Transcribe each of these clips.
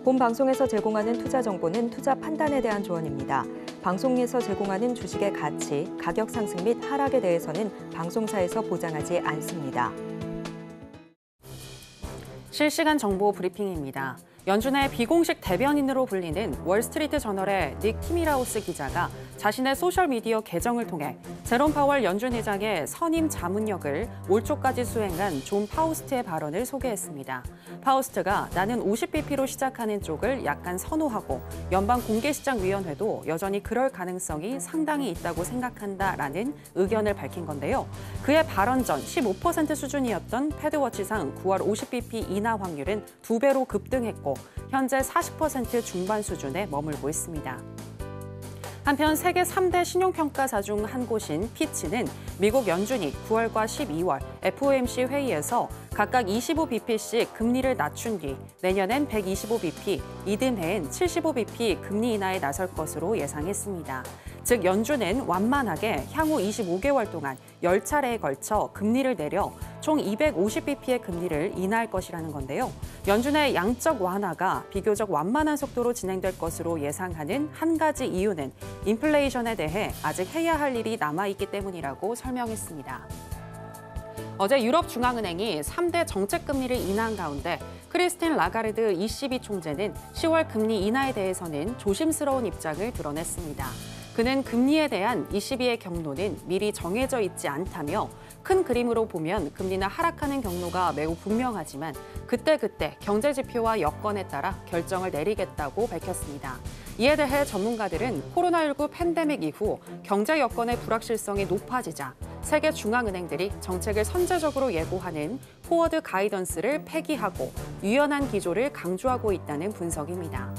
본 방송에서 제공하는 투자 정보는 투자 판단에 대한 조언입니다. 방송에서 제공하는 주식의 가치, 가격 상승 및 하락에 대해서는 방송사에서 보장하지 않습니다. 실시간 정보 브리핑입니다. 연준의 비공식 대변인으로 불리는 월스트리트 저널의 닉 티미라우스 기자가 자신의 소셜미디어 계정을 통해 제롬 파월 연준 의장의 선임 자문역을 올 초까지 수행한 존 파우스트의 발언을 소개했습니다. 파우스트가 나는 50bp로 시작하는 쪽을 약간 선호하고 연방공개시장위원회도 여전히 그럴 가능성이 상당히 있다고 생각한다라는 의견을 밝힌 건데요. 그의 발언 전 15% 수준이었던 패드워치상 9월 50bp 인하 확률은 2배로 급등했고 현재 40% 중반 수준에 머물고 있습니다. 한편 세계 3대 신용평가사 중 한 곳인 피치는 미국 연준이 9월과 12월 FOMC 회의에서 각각 25bp씩 금리를 낮춘 뒤 내년엔 125bp, 이듬해엔 75bp 금리 인하에 나설 것으로 예상했습니다. 즉 연준은 완만하게 향후 25개월 동안 10차례에 걸쳐 금리를 내려 총 250bp의 금리를 인하할 것이라는 건데요. 연준의 양적 완화가 비교적 완만한 속도로 진행될 것으로 예상하는 한 가지 이유는 인플레이션에 대해 아직 해야 할 일이 남아있기 때문이라고 설명했습니다. 어제 유럽중앙은행이 3대 정책금리를 인하한 가운데 크리스틴 라가르드 ECB 총재는 10월 금리 인하에 대해서는 조심스러운 입장을 드러냈습니다. 그는 금리에 대한 ECB의 경로는 미리 정해져 있지 않다며 큰 그림으로 보면 금리는 하락하는 경로가 매우 분명하지만 그때그때 경제지표와 여건에 따라 결정을 내리겠다고 밝혔습니다. 이에 대해 전문가들은 코로나19 팬데믹 이후 경제 여건의 불확실성이 높아지자 세계 중앙은행들이 정책을 선제적으로 예고하는 포워드 가이던스를 폐기하고 유연한 기조를 강조하고 있다는 분석입니다.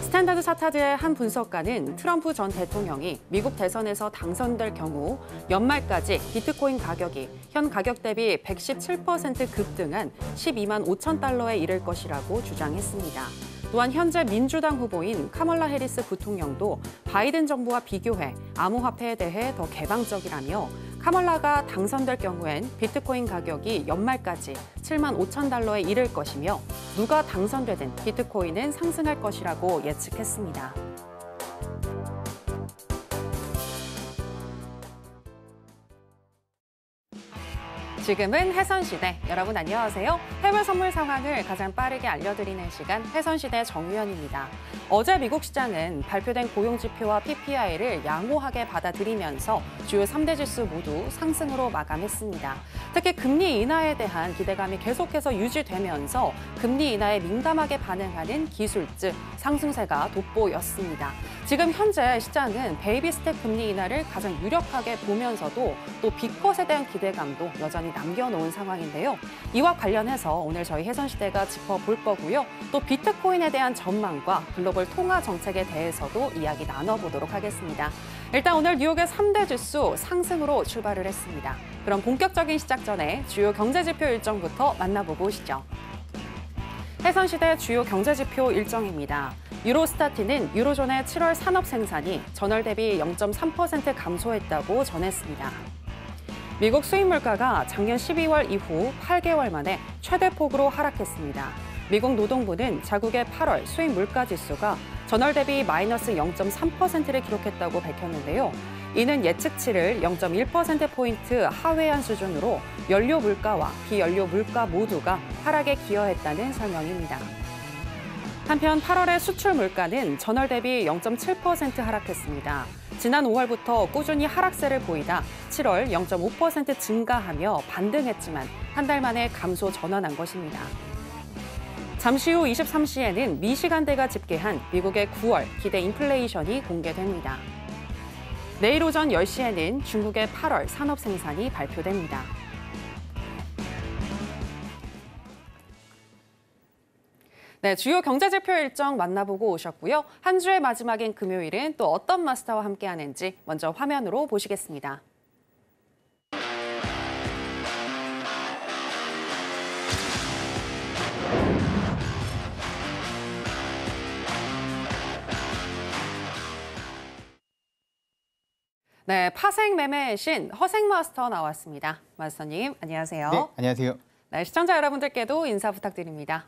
스탠다드 차타드의 한 분석가는 트럼프 전 대통령이 미국 대선에서 당선될 경우 연말까지 비트코인 가격이 현 가격 대비 117% 급등한 12만 5천 달러에 이를 것이라고 주장했습니다. 또한 현재 민주당 후보인 카멀라 해리스 부통령도 바이든 정부와 비교해 암호화폐에 대해 더 개방적이라며 카멀라가 당선될 경우엔 비트코인 가격이 연말까지 7만 5천 달러에 이를 것이며 누가 당선되든 비트코인은 상승할 것이라고 예측했습니다. 지금은 해선시대. 여러분 안녕하세요. 해외 선물 상황을 가장 빠르게 알려드리는 시간 해선시대 정유현입니다. 어제 미국 시장은 발표된 고용지표와 PPI를 양호하게 받아들이면서 주요 3대 지수 모두 상승으로 마감했습니다. 특히 금리 인하에 대한 기대감이 계속해서 유지되면서 금리 인하에 민감하게 반응하는 기술주 상승세가 돋보였습니다. 지금 현재 시장은 베이비 스텝 금리 인하를 가장 유력하게 보면서도 또 빅컷에 대한 기대감도 여전히 남겨놓은 상황인데요. 이와 관련해서 오늘 저희 해선시대가 짚어볼 거고요. 또 비트코인에 대한 전망과 글로벌 통화 정책에 대해서도 이야기 나눠보도록 하겠습니다. 일단 오늘 뉴욕의 3대 지수 상승으로 출발을 했습니다. 그럼 본격적인 시작 전에 주요 경제지표 일정부터 만나보고 오시죠. 해선시대 주요 경제지표 일정입니다. 유로스타트는 유로존의 7월 산업 생산이 전월 대비 0.3% 감소했다고 전했습니다. 미국 수입 물가가 작년 12월 이후 8개월 만에 최대 폭으로 하락했습니다. 미국 노동부는 자국의 8월 수입 물가 지수가 전월 대비 마이너스 0.3%를 기록했다고 밝혔는데요. 이는 예측치를 0.1%포인트 하회한 수준으로 연료 물가와 비연료 물가 모두가 하락에 기여했다는 설명입니다. 한편 8월의 수출 물가는 전월 대비 0.7% 하락했습니다. 지난 5월부터 꾸준히 하락세를 보이다 7월 0.5% 증가하며 반등했지만 한 달 만에 감소 전환한 것입니다. 잠시 후 23시에는 미시간대가 집계한 미국의 9월 기대 인플레이션이 공개됩니다. 내일 오전 10시에는 중국의 8월 산업 생산이 발표됩니다. 네, 주요 경제지표 일정 만나보고 오셨고요. 한 주의 마지막인 금요일은 또 어떤 마스터와 함께하는지 먼저 화면으로 보시겠습니다. 네, 파생 매매의 신 허생 마스터 나왔습니다. 마스터님, 안녕하세요. 네, 안녕하세요. 네, 시청자 여러분들께도 인사 부탁드립니다.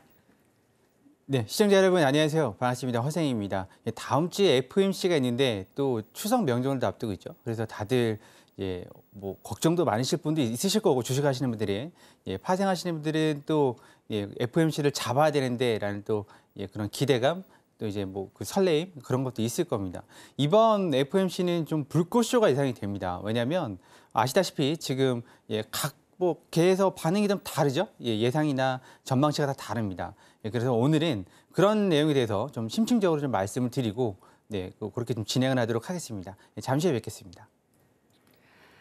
네, 시청자 여러분 안녕하세요. 반갑습니다. 허생입니다. 다음 주에 FOMC가 있는데 또 추석 명절을 앞두고 있죠. 그래서 다들 뭐 걱정도 많으실 분도 있으실 거고 주식하시는 분들이 파생하시는 분들은 또 FOMC를 잡아야 되는데라는 또 그런 기대감 또 이제 뭐 그 설레임 그런 것도 있을 겁니다. 이번 FOMC는 좀 불꽃쇼가 예상이 됩니다. 왜냐하면 아시다시피 지금 각 뭐 개에서 반응이 좀 다르죠. 예상이나 전망치가 다 다릅니다. 그래서 오늘은 그런 내용에 대해서 좀 심층적으로 좀 말씀을 드리고 그렇게 좀 진행을 하도록 하겠습니다. 잠시 후에 뵙겠습니다.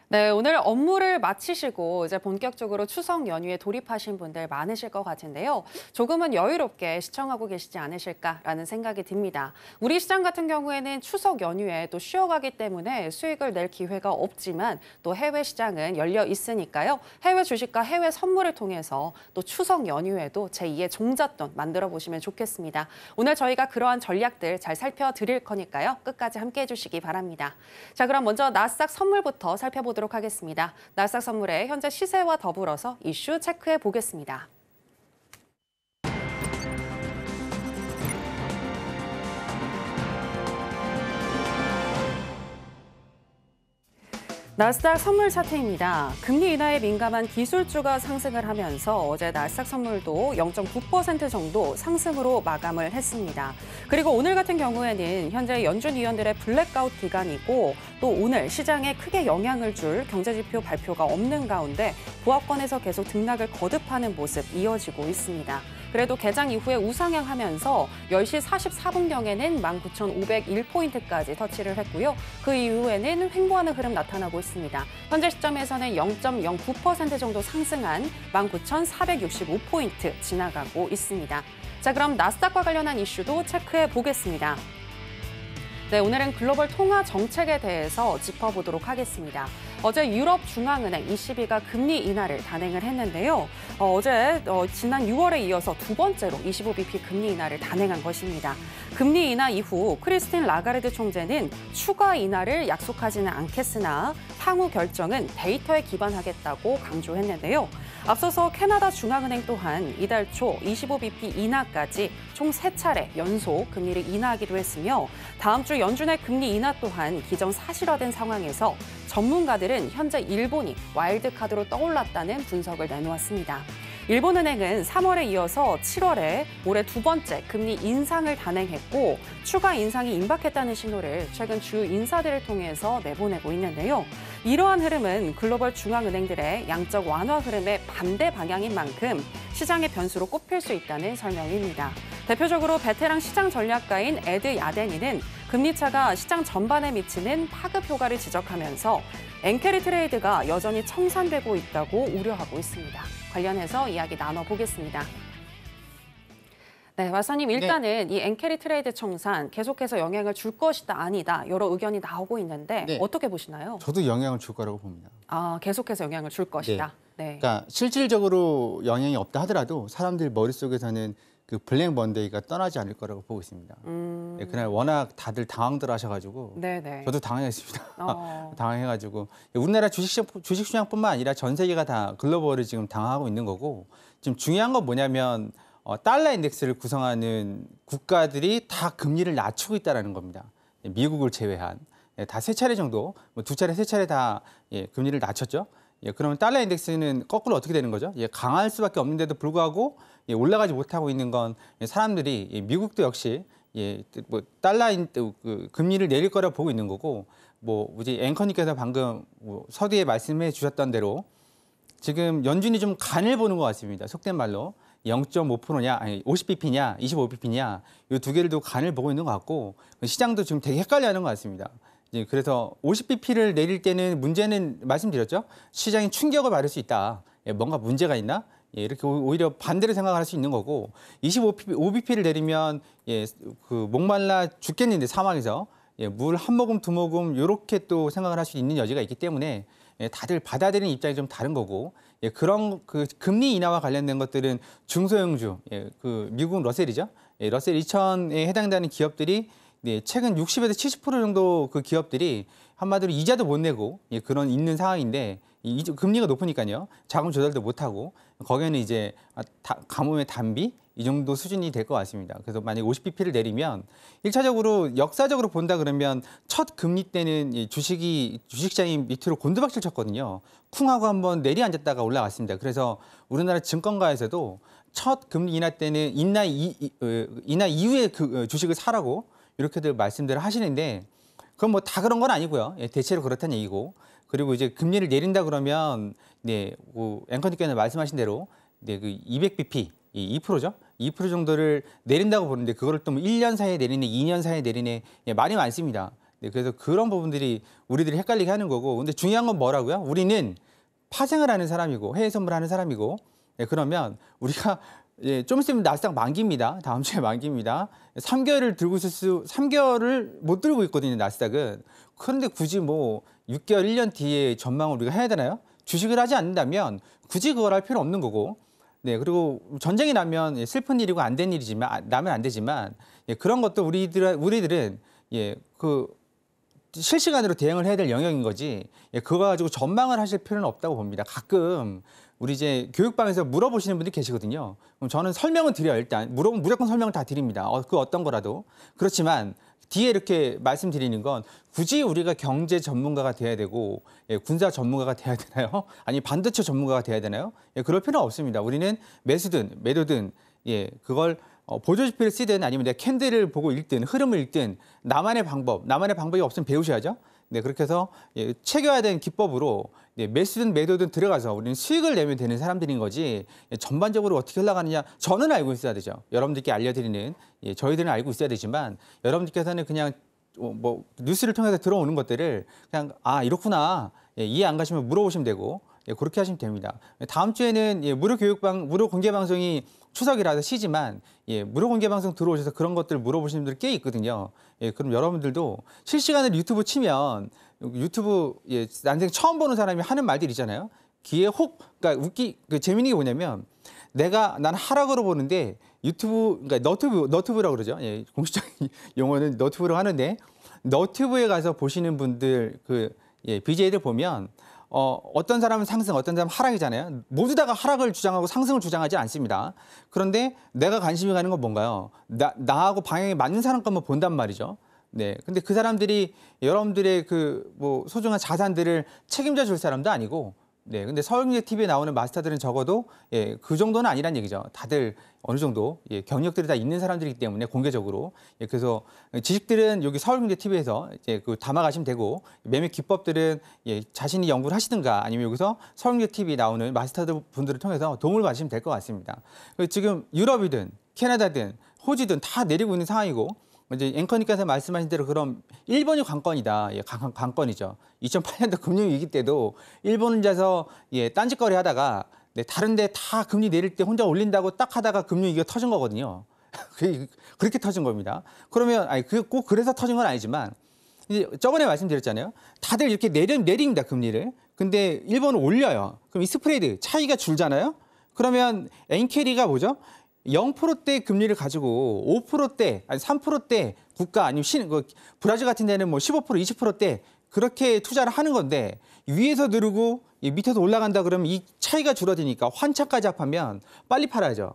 네, 오늘 업무를 마치시고 이제 본격적으로 추석 연휴에 돌입하신 분들 많으실 것 같은데요. 조금은 여유롭게 시청하고 계시지 않으실까라는 생각이 듭니다. 우리 시장 같은 경우에는 추석 연휴에 또 쉬어가기 때문에 수익을 낼 기회가 없지만 또 해외 시장은 열려 있으니까요. 해외 주식과 해외 선물을 통해서 또 추석 연휴에도 제2의 종잣돈 만들어 보시면 좋겠습니다. 오늘 저희가 그러한 전략들 잘 살펴드릴 거니까요. 끝까지 함께해 주시기 바랍니다. 자, 그럼 먼저 나스닥 선물부터 살펴보도록 하겠습니다. 나스닥 선물의 현재 시세와 더불어서 이슈 체크해 보겠습니다. 나스닥 선물 차트입니다. 금리 인하에 민감한 기술주가 상승을 하면서 어제 나스닥 선물도 0.9% 정도 상승으로 마감을 했습니다. 그리고 오늘 같은 경우에는 현재 연준 위원들의 블랙아웃 기간이고 또 오늘 시장에 크게 영향을 줄 경제지표 발표가 없는 가운데 보합권에서 계속 등락을 거듭하는 모습 이어지고 있습니다. 그래도 개장 이후에 우상향하면서 10시 44분경에는 19,501포인트까지 터치를 했고요. 그 이후에는 횡보하는 흐름 나타나고 있습니다. 현재 시점에서는 0.09% 정도 상승한 19,465포인트 지나가고 있습니다. 자, 그럼 나스닥과 관련한 이슈도 체크해 보겠습니다. 네, 오늘은 글로벌 통화 정책에 대해서 짚어보도록 하겠습니다. 어제 유럽 중앙은행 ECB가 금리 인하를 단행을 했는데요. 어제 지난 6월에 이어서 두 번째로 25bp 금리 인하를 단행한 것입니다. 금리 인하 이후 크리스틴 라가르드 총재는 추가 인하를 약속하지는 않겠으나 향후 결정은 데이터에 기반하겠다고 강조했는데요. 앞서서 캐나다 중앙은행 또한 이달 초 25bp 인하까지 총 3차례 연속 금리를 인하하기도 했으며 다음 주 연준의 금리 인하 또한 기정사실화된 상황에서 전문가들은 현재 일본이 와일드카드로 떠올랐다는 분석을 내놓았습니다. 일본은행은 3월에 이어서 7월에 올해 두 번째 금리 인상을 단행했고 추가 인상이 임박했다는 신호를 최근 주요 인사들을 통해서 내보내고 있는데요. 이러한 흐름은 글로벌 중앙은행들의 양적 완화 흐름의 반대 방향인 만큼 시장의 변수로 꼽힐 수 있다는 설명입니다. 대표적으로 베테랑 시장 전략가인 에드 야데니는 금리차가 시장 전반에 미치는 파급 효과를 지적하면서 엔캐리 트레이드가 여전히 청산되고 있다고 우려하고 있습니다. 관련해서 이야기 나눠보겠습니다. 네, 마사님 일단은 이 엔캐리 트레이드 청산 계속해서 영향을 줄 것이다 아니다 여러 의견이 나오고 있는데 어떻게 보시나요? 저도 영향을 줄 거라고 봅니다. 아, 계속해서 영향을 줄 것이다. 네. 그러니까 실질적으로 영향이 없다 하더라도 사람들 머릿속에서는 그 블랙 먼데이가 떠나지 않을 거라고 보고 있습니다. 그날 워낙 다들 당황들 하셔가지고 저도 당황했습니다. 당황해가지고 우리나라 주식시장뿐만 아니라 전 세계가 다 글로벌을 지금 당황하고 있는 거고 지금 중요한 건 뭐냐면 달러 인덱스를 구성하는 국가들이 다 금리를 낮추고 있다는 겁니다. 미국을 제외한 다 세 차례 정도, 두 차례, 세 차례 다 금리를 낮췄죠. 그러면 달러 인덱스는 거꾸로 어떻게 되는 거죠? 강할 수밖에 없는데도 불구하고 올라가지 못하고 있는 건 사람들이 미국도 역시 뭐 달러 금리를 내릴 거라고 보고 있는 거고 우리 앵커님께서 방금 서두에 말씀해 주셨던 대로 지금 연준이 좀 간을 보는 것 같습니다. 속된 말로 0.5%냐, 아니 50bp냐, 25bp냐 이 두 개를 두고 간을 보고 있는 것 같고 시장도 지금 되게 헷갈려하는 것 같습니다. 그래서 50bp를 내릴 때는 문제는 말씀드렸죠. 시장이 충격을 받을 수 있다. 뭔가 문제가 있나? 이렇게 오히려 반대로 생각할 수 있는 거고 25bp를 내리면 그 목말라 죽겠는데 사막에서 물 한 모금 두 모금 이렇게 또 생각을 할 수 있는 여지가 있기 때문에 다들 받아들이는 입장이 좀 다른 거고 그런 그 금리 인하와 관련된 것들은 중소형주 그 미국 러셀이죠. 러셀 2000에 해당되는 기업들이 최근 60에서 70% 정도 그 기업들이 한마디로 이자도 못 내고 그런 있는 상황인데 금리가 높으니까요. 자금 조달도 못 하고 거기에는 이제 가뭄의 단비 이 정도 수준이 될 것 같습니다. 그래서 만약 50bp를 내리면 1차적으로 역사적으로 본다 그러면 첫 금리 때는 이 주식시장이 밑으로 곤두박질 쳤거든요. 쿵하고 한번 내리앉았다가 올라갔습니다. 그래서 우리나라 증권가에서도 첫 금리 인하 때는 인하 이후에 그 주식을 사라고 이렇게들 말씀들을 하시는데 그건 뭐 다 그런 건 아니고요. 예, 대체로 그렇다는 얘기고. 그리고 이제 금리를 내린다 그러면 앵커님께서 말씀하신 대로 그 200bp, 2%죠. 2% 정도를 내린다고 보는데 그거를 또 1년 사이에 내리네, 2년 사이에 내리네 말이 많습니다. 그래서 그런 부분들이 우리들이 헷갈리게 하는 거고. 근데 중요한 건 뭐라고요? 우리는 파생을 하는 사람이고 해외 선물하는 사람이고 그러면 우리가 좀 있으면 나스닥 만기입니다. 다음 주에 만기입니다. 3개월을 못 들고 있거든요, 나스닥은. 그런데 굳이 뭐 6개월, 1년 뒤에 전망을 우리가 해야 되나요? 주식을 하지 않는다면 굳이 그걸 할 필요 없는 거고. 그리고 전쟁이 나면 슬픈 일이고 안 된 일이지만, 나면 안 되지만, 그런 것도 우리들은 실시간으로 대응을 해야 될 영역인 거지, 그거 가지고 전망을 하실 필요는 없다고 봅니다. 가끔 우리 이제 교육방에서 물어보시는 분들이 계시거든요. 그럼 저는 설명은 드려요. 일단 물어보면 무조건 설명을 다 드립니다. 그 어떤 거라도. 그렇지만 뒤에 이렇게 말씀드리는 건 굳이 우리가 경제 전문가가 돼야 되고 군사 전문가가 돼야 되나요? 아니 반도체 전문가가 돼야 되나요? 그럴 필요는 없습니다. 우리는 매수든 매도든 그걸 보조지표를 쓰든 아니면 내 캔들을 보고 읽든 흐름을 읽든 나만의 방법이 없으면 배우셔야죠. 그렇게 해서 체계화된 되는 기법으로 매수든 매도든 들어가서 우리는 수익을 내면 되는 사람들인 거지 전반적으로 어떻게 흘러가느냐 저는 알고 있어야 되죠. 여러분들께 알려드리는 저희들은 알고 있어야 되지만 여러분들께서는 그냥 뭐 뉴스를 통해서 들어오는 것들을 그냥 이렇구나 이해 안 가시면 물어보시면 되고 그렇게 하시면 됩니다. 다음 주에는 무료 공개 방송이 추석이라서 쉬지만 무료 공개 방송 들어오셔서 그런 것들 물어보시는 분들 꽤 있거든요. 그럼 여러분들도 실시간으로 유튜브 치면 유튜브 난생 처음 보는 사람이 하는 말들 있잖아요. 귀에 그러니까 재밌는 게 뭐냐면 난 하락으로 보는데 유튜브 그러니까 너튜브라고 그러죠. 공식적인 용어는 너튜브라고 하는데 너튜브에 가서 보시는 분들 BJ들 보면 어떤 사람은 상승, 어떤 사람은 하락이잖아요. 모두 다가 하락을 주장하고 상승을 주장하지 않습니다. 그런데 내가 관심이 가는 건 뭔가요? 나하고 방향이 맞는 사람 것만 본단 말이죠. 근데 그 사람들이 여러분들의 소중한 자산들을 책임져 줄 사람도 아니고, 근데 서울경제 TV에 나오는 마스터들은 적어도 그 정도는 아니란 얘기죠. 다들 어느 정도 경력들이 다 있는 사람들이기 때문에 공개적으로 그래서 지식들은 여기 서울경제 TV에서 담아가시면 되고 매매 기법들은 자신이 연구를 하시든가 아니면 여기서 서울경제 TV 나오는 마스터들 분들을 통해서 도움을 받으시면 될 것 같습니다. 지금 유럽이든 캐나다든 호주든 다 내리고 있는 상황이고. 이제 앵커님께서 말씀하신 대로 그럼 일본이 관건이다. 관건이죠. 2008년도 금융위기 때도 일본은 가서 딴짓거리 하다가 다른데 다 금리 내릴 때 혼자 올린다고 딱 하다가 금융위기가 터진 거거든요. 그렇게 터진 겁니다. 그러면 꼭 그래서 터진 건 아니지만 이제 저번에 말씀드렸잖아요. 다들 이렇게 내립니다 금리를. 근데 일본은 올려요. 그럼 이 스프레드 차이가 줄잖아요. 그러면 엔캐리가 뭐죠? 0%대 금리를 가지고 5%대, 아니 3%대 국가 아니면 브라질 같은 데는 뭐 15%, 20%대 그렇게 투자를 하는 건데 위에서 누르고 밑에서 올라간다 그러면 이 차이가 줄어드니까 환차까지 합하면 빨리 팔아야죠.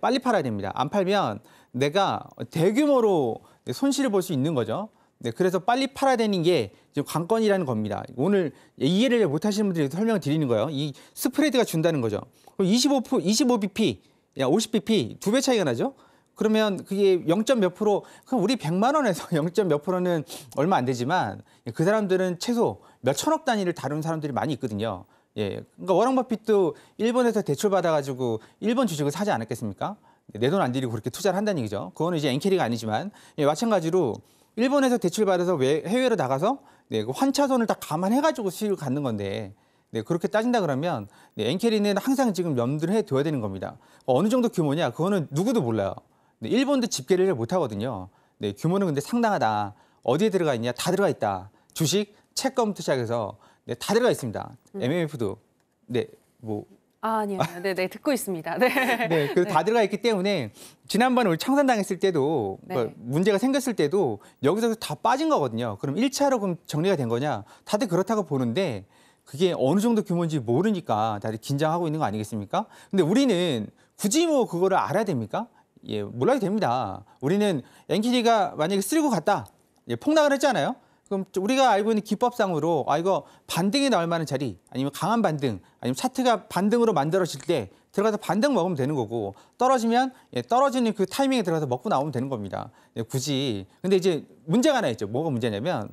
빨리 팔아야 됩니다. 안 팔면 내가 대규모로 손실을 볼 수 있는 거죠. 그래서 빨리 팔아야 되는 게 지금 관건이라는 겁니다. 오늘 이해를 못 하시는 분들이 설명을 드리는 거예요. 이 스프레드가 준다는 거죠. 25bp 50bp 2배 차이가 나죠? 그러면 그게 0. 몇 프로, 그럼 우리 100만 원에서 0. 몇 프로는 얼마 안 되지만 그 사람들은 최소 몇 천억 단위를 다루는 사람들이 많이 있거든요. 그러니까 워런 버핏도 일본에서 대출 받아가지고 일본 주식을 사지 않았겠습니까? 내 돈 안 들이고 그렇게 투자를 한다는 얘기죠. 그거는 이제 엔캐리가 아니지만 마찬가지로 일본에서 대출 받아서 해외로 나가서 그 환차손을 다 감안해가지고 수익을 갖는 건데 그렇게 따진다 그러면 엔캐리는 항상 지금 염두를 해둬야 되는 겁니다. 어느 정도 규모냐? 그거는 누구도 몰라요. 일본도 집계를 못 하거든요. 규모는 근데 상당하다. 어디에 들어가 있냐? 다 들어가 있다. 주식, 채권부터 시작해서 다 들어가 있습니다. MMF도 아니요. 네, 듣고 있습니다. 네. 다 들어가 있기 때문에 지난번에 우리 청산당했을 때도 문제가 생겼을 때도 여기서 다 빠진 거거든요. 그럼 1차로 그럼 정리가 된 거냐? 다들 그렇다고 보는데 그게 어느 정도 규모인지 모르니까 다들 긴장하고 있는 거 아니겠습니까? 근데 우리는 굳이 그거를 알아야 됩니까? 몰라도 됩니다. 우리는 엔키디가 만약에 쓰리고 갔다, 폭락을 했잖아요. 그럼 우리가 알고 있는 기법상으로 이거 반등이 나올 만한 자리, 아니면 강한 반등, 아니면 차트가 반등으로 만들어질 때 들어가서 반등 먹으면 되는 거고, 떨어지면 떨어지는 그 타이밍에 들어가서 먹고 나오면 되는 겁니다. 굳이. 근데 이제 문제가 하나 있죠. 뭐가 문제냐면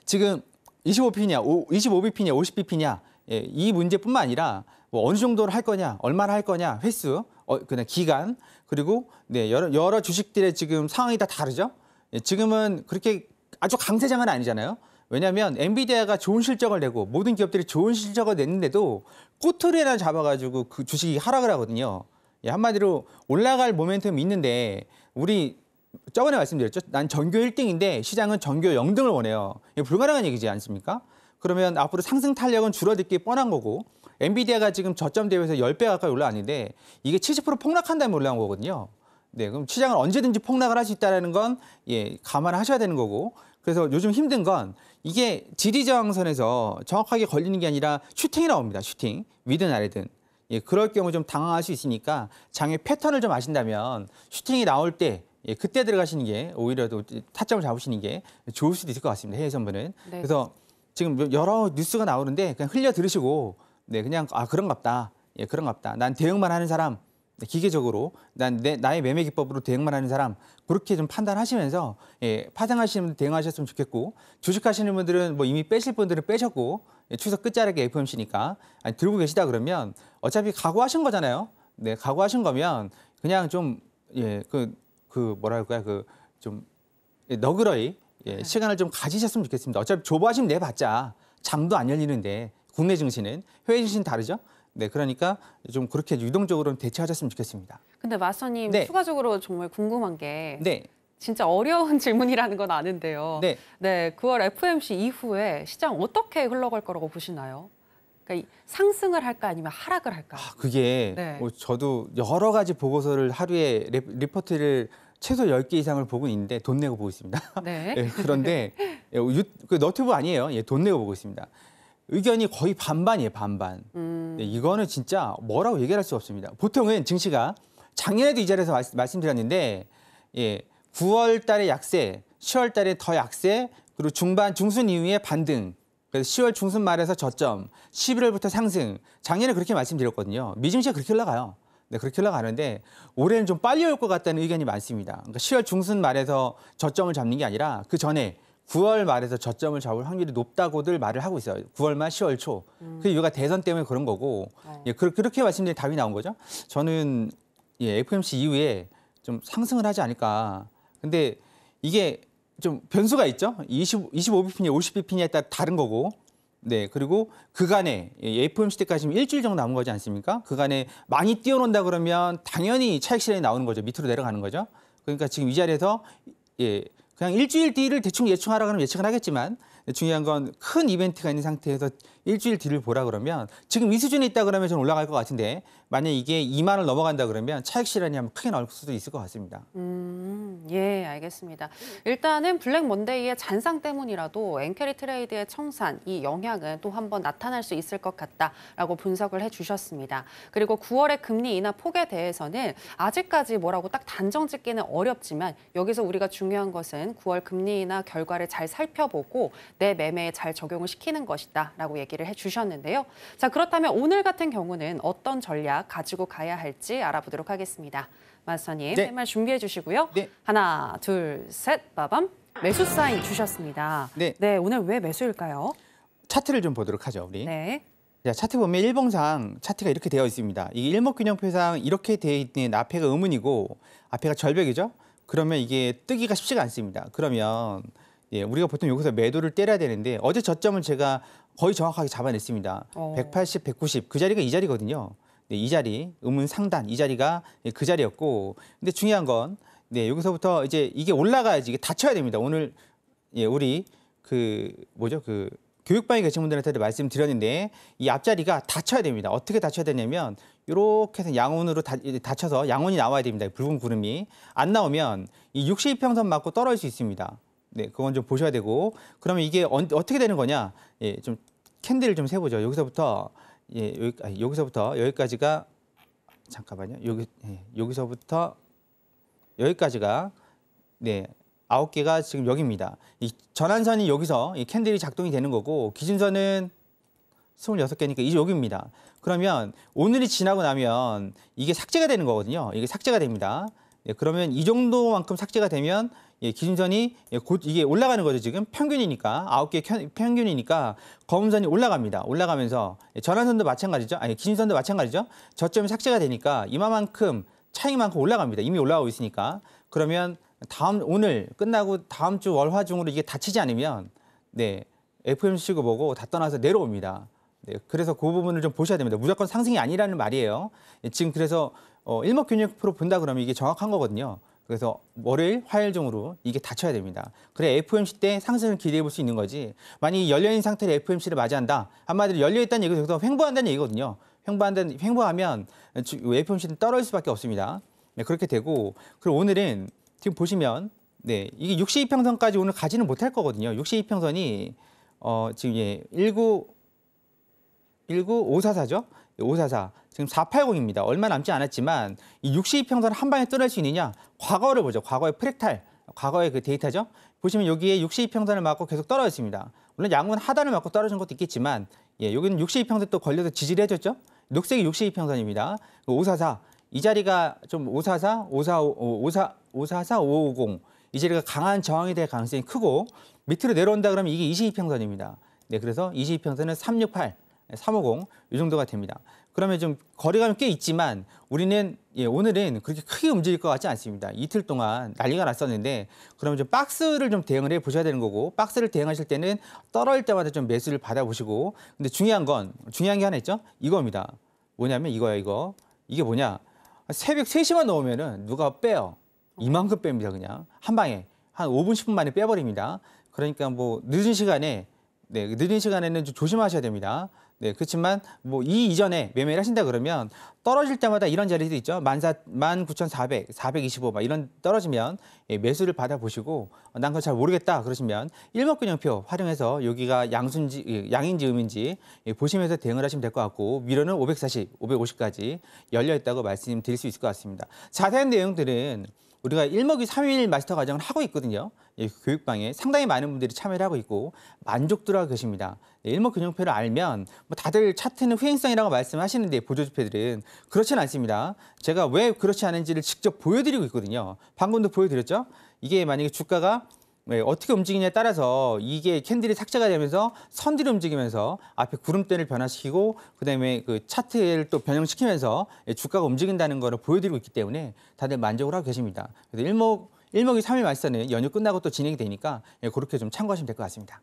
지금 25bp냐, 25bp냐, 50bp냐 이 문제뿐만 아니라 뭐 어느 정도를 할 거냐, 얼마나 할 거냐, 횟수, 그냥 기간, 그리고 여러 주식들의 지금 상황이 다 다르죠. 지금은 그렇게 아주 강세장은 아니잖아요. 왜냐하면 엔비디아가 좋은 실적을 내고 모든 기업들이 좋은 실적을 냈는데도 꼬투리나 잡아가지고 그 주식이 하락을 하거든요. 한마디로 올라갈 모멘텀이 있는데 우리 저번에 말씀드렸죠. 난 전교 1등인데 시장은 전교 0등을 원해요. 이거 불가능한 얘기지 않습니까? 그러면 앞으로 상승 탄력은 줄어들 게 뻔한 거고, 엔비디아가 지금 저점 대비해서 10배 가까이 올라왔는데 이게 70% 폭락한 다음에 올라온 거거든요. 그럼 시장은 언제든지 폭락을 할 수 있다는 건 감안하셔야 되는 거고, 그래서 요즘 힘든 건 이게 지리저항선에서 정확하게 걸리는 게 아니라 슈팅이 나옵니다. 슈팅. 위든 아래든. 그럴 경우 좀 당황할 수 있으니까 장의 패턴을 좀 아신다면 슈팅이 나올 때 그때 들어가시는 게 오히려 또 타점을 잡으시는 게 좋을 수도 있을 것 같습니다. 해외 선물은. 네. 그래서 지금 여러 뉴스가 나오는데 그냥 흘려 들으시고 그냥 그런갑다. 그런갑다. 난 대응만 하는 사람. 기계적으로 나의 매매 기법으로 대응만 하는 사람, 그렇게 좀 판단하시면서 파생하시는 분들 대응하셨으면 좋겠고, 주식하시는 분들은 뭐 이미 빼실 분들은 빼셨고, 추석 끝자락에 FOMC니까 들고 계시다 그러면 어차피 각오하신 거잖아요. 각오하신 거면 그냥 좀 뭐랄까요, 좀 너그러이 시간을 좀 가지셨으면 좋겠습니다. 어차피 조바심 내봤자 장도 안 열리는데 국내 증시는 해외 증시는 다르죠. 그러니까 좀 그렇게 유동적으로 대처하셨으면 좋겠습니다. 근데 마스터님, 추가적으로 정말 궁금한 게 진짜 어려운 질문이라는 건 아는데요. 9월 FOMC 이후에 시장 어떻게 흘러갈 거라고 보시나요? 그러니까 상승을 할까 아니면 하락을 할까? 그게 저도 여러 가지 보고서를 하루에 리포트를 최소 10개 이상을 보고 있는데 돈 내고 보고 있습니다. 그런데 그 너튜브 아니에요. 돈 내고 보고 있습니다. 의견이 거의 반반이에요, 반반. 이거는 진짜 뭐라고 얘기할 수가 없습니다. 보통은 증시가 작년에도 이 자리에서 말씀드렸는데 9월 달에 약세, 10월 달에 더 약세, 그리고 중순 이후에 반등. 그래서 10월 중순 말에서 저점, 11월부터 상승. 작년에 그렇게 말씀드렸거든요. 미증시가 그렇게 올라가요. 그렇게 올라가는데 올해는 좀 빨리 올 것 같다는 의견이 많습니다. 그러니까 10월 중순 말에서 저점을 잡는 게 아니라 그 전에 9월 말에서 저점을 잡을 확률이 높다고들 말을 하고 있어요. 9월 말, 10월 초. 그 이유가 대선 때문에 그런 거고, 그렇게 말씀드린 답이 나온 거죠. 저는 FOMC 이후에 좀 상승을 하지 않을까. 근데 이게 좀 변수가 있죠. 25bp냐, 50bp냐에 따라 다른 거고, 그리고 그간에 FOMC 때까지 일주일 정도 남은 거지 않습니까? 그간에 많이 뛰어논다 그러면 당연히 차익 실현이 나오는 거죠. 밑으로 내려가는 거죠. 그러니까 지금 이 자리에서 그냥 일주일 뒤를 대충 예측하라 그러면 예측은 하겠지만, 중요한 건 큰 이벤트가 있는 상태에서 일주일 뒤를 보라 그러면 지금 이 수준에 있다 그러면 좀 올라갈 것 같은데, 만약에 이게 2만을 넘어간다 그러면 차익 실현이 한번 크게 나올 수도 있을 것 같습니다. 알겠습니다. 일단은 블랙 먼데이의 잔상 때문이라도 엔캐리 트레이드의 청산, 이 영향은 또 한번 나타날 수 있을 것 같다라고 분석을 해주셨습니다. 그리고 9월의 금리 인하 폭에 대해서는 아직까지 뭐라고 딱 단정 짓기는 어렵지만, 여기서 우리가 중요한 것은 9월 금리 인하 결과를 잘 살펴보고 내 매매에 잘 적용을 시키는 것이다라고 얘기를 해주셨는데요. 자, 그렇다면 오늘 같은 경우는 어떤 전략 가지고 가야 할지 알아보도록 하겠습니다. 마스터님, 할 말 준비해 주시고요. 하나, 둘, 셋, 빠밤. 매수 사인 주셨습니다. 오늘 왜 매수일까요? 차트를 좀 보도록 하죠, 우리. 차트 보면 일봉상 차트가 이렇게 되어 있습니다. 이게 일목균형표상 이렇게 되어 있는 앞에가 음운이고 앞에가 절벽이죠. 그러면 이게 뜨기가 쉽지가 않습니다. 그러면 우리가 보통 여기서 매도를 때려야 되는데, 어제 저점을 제가 거의 정확하게 잡아냈습니다. 180, 190, 그 자리가 이 자리거든요. 이 자리, 음운 상단, 이 자리가 그 자리였고, 근데 중요한 건 여기서부터 이제 이게 올라가야지, 이게 닫혀야 됩니다. 오늘 우리 교육방에 계신 분들한테도 말씀드렸는데, 이 앞자리가 닫혀야 됩니다. 어떻게 닫혀야 되냐면 이렇게 해서 양온으로 닫혀서 양온이 나와야 됩니다. 붉은 구름이 안 나오면 이 62평선 맞고 떨어질 수 있습니다. 그건 좀 보셔야 되고, 그러면 이게 어떻게 되는 거냐? 좀 캔들을 좀 세보죠. 여기서부터 여기서부터 여기까지가, 잠깐만요. 여기서부터 여기까지가 네 9개가 지금 여기입니다. 이 전환선이 여기서 이 캔들이 작동이 되는 거고 기준선은 26개니까 이제 여기입니다. 그러면 오늘이 지나고 나면 이게 삭제가 되는 거거든요. 이게 삭제가 됩니다. 네, 그러면 이 정도만큼 삭제가 되면 기준선이 곧 이게 올라가는 거죠. 지금 평균이니까 9개 평균이니까 검은선이 올라갑니다. 올라가면서 전환선도 마찬가지죠. 아니 기준선도 마찬가지죠. 저점이 삭제가 되니까 이만큼 차익만큼 올라갑니다. 이미 올라가고 있으니까. 그러면 오늘 끝나고 다음 주 월화중으로 이게 닫히지 않으면 네 FOMC 보고 다 떠나서 내려옵니다. 네, 그래서 그 부분을 좀 보셔야 됩니다. 무조건 상승이 아니라는 말이에요. 지금 그래서 일목균형표로 본다 그러면 이게 정확한 거거든요. 그래서 월요일, 화요일 중으로 이게 닫혀야 됩니다. 그래 FOMC 때 상승을 기대해 볼 수 있는 거지. 만약에 열려있는 상태로 FOMC를 맞이한다. 한마디로 열려있다는 얘기도 여기서 횡보한다는 얘기거든요. 횡보하면 FOMC는 떨어질 수밖에 없습니다. 네, 그렇게 되고 그리고 오늘은 지금 보시면 네 이게 62평선까지 오늘 가지는 못할 거거든요. 62평선이 지금 544죠. 544 지금 480입니다. 얼마 남지 않았지만 이 62평선을 한 방에 뚫을 수 있느냐? 과거를 보죠. 과거의 프랙탈, 과거의 그 데이터죠. 보시면 여기에 62평선을 맞고 계속 떨어졌습니다. 물론 양은 하단을 맞고 떨어진 것도 있겠지만 여기는 62평선 또 걸려서 지지를 해줬죠. 녹색이 62평선입니다. 544 이 자리가 좀 544, 544, 550 이 자리가 강한 저항이 될 가능성이 크고 밑으로 내려온다 그러면 이게 22평선입니다. 네, 그래서 22평선은 368, 350 이 정도가 됩니다. 그러면 좀 거리감이 꽤 있지만 우리는 오늘은 그렇게 크게 움직일 것 같지 않습니다. 이틀 동안 난리가 났었는데 그러면 좀 박스를 좀 대응을 해 보셔야 되는 거고 박스를 대응하실 때는 떨어질 때마다 좀 매수를 받아보시고 근데 중요한 게 하나 있죠. 이겁니다. 뭐냐면 이거예요. 이게 뭐냐. 새벽 3시만 넘으면은 누가 빼요. 이만큼 뺍니다. 그냥 한 방에 한 5분 10분 만에 빼버립니다. 그러니까 뭐 늦은 시간에는 좀 조심하셔야 됩니다. 네, 그렇지만 뭐 이 이전에 매매를 하신다 그러면 떨어질 때마다 이런 자리도 있죠. 19,400, 425 막 이런 떨어지면 매수를 받아보시고 난 그거 잘 모르겠다 그러시면 일목균형표 활용해서 여기가 양인지 음인지 보시면서 대응을 하시면 될 것 같고 위로는 540, 550까지 열려 있다고 말씀드릴 수 있을 것 같습니다. 자세한 내용들은 우리가 일목이 3일 마스터 과정을 하고 있거든요. 교육방에 상당히 많은 분들이 참여를 하고 있고 만족도가 계십니다. 일목균형표를 알면 뭐 다들 차트는 후행성이라고 말씀하시는데 보조지표들은 그렇지는 않습니다. 제가 왜 그렇지 않은지를 직접 보여드리고 있거든요. 방금도 보여드렸죠. 이게 만약에 주가가 어떻게 움직이냐에 따라서 이게 캔들이 삭제가 되면서 선들이 움직이면서 앞에 구름대를 변화시키고 그다음에 그 차트를 또 변형시키면서 주가가 움직인다는 거를 보여드리고 있기 때문에 다들 만족을 하고 계십니다. 그래서 일목이 3일 마스터는 연휴 끝나고 또 진행이 되니까 그렇게 좀 참고하시면 될 것 같습니다.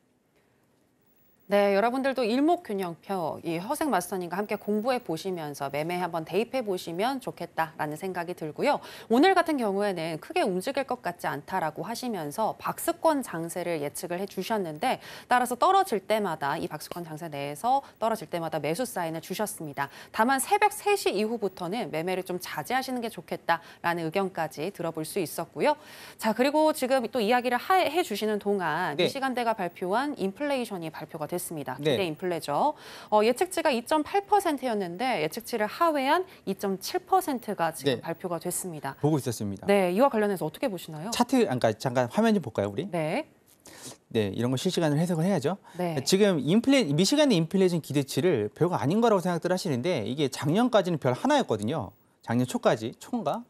네, 여러분들도 일목균형표 이 허생 마스터님과 함께 공부해 보시면서 매매에 한번 대입해 보시면 좋겠다라는 생각이 들고요. 오늘 같은 경우에는 크게 움직일 것 같지 않다라고 하시면서 박스권 장세를 예측을 해주셨는데 따라서 떨어질 때마다 이 박스권 장세 내에서 떨어질 때마다 매수 사인을 주셨습니다. 다만 새벽 3시 이후부터는 매매를 좀 자제하시는 게 좋겠다라는 의견까지 들어볼 수 있었고요. 자, 그리고 지금 또 이야기를 해주시는 동안 이 시간대가 발표한 인플레이션이 발표가 됐습니다. 기대 인플레죠. 예측치가 2.8%였는데 예측치를 하회한 2.7%가 지금 발표가 됐습니다. 보고 있었습니다. 네, 이와 관련해서 어떻게 보시나요? 차트 잠깐 화면 좀 볼까요, 우리? 네. 네, 이런 거 실시간으로 해석을 해야죠. 네. 지금 미시간의 인플레이션 기대치를 별거 아닌 거라고 생각들 하시는데 이게 작년까지는 별 하나였거든요. 작년 초까지, 초인가?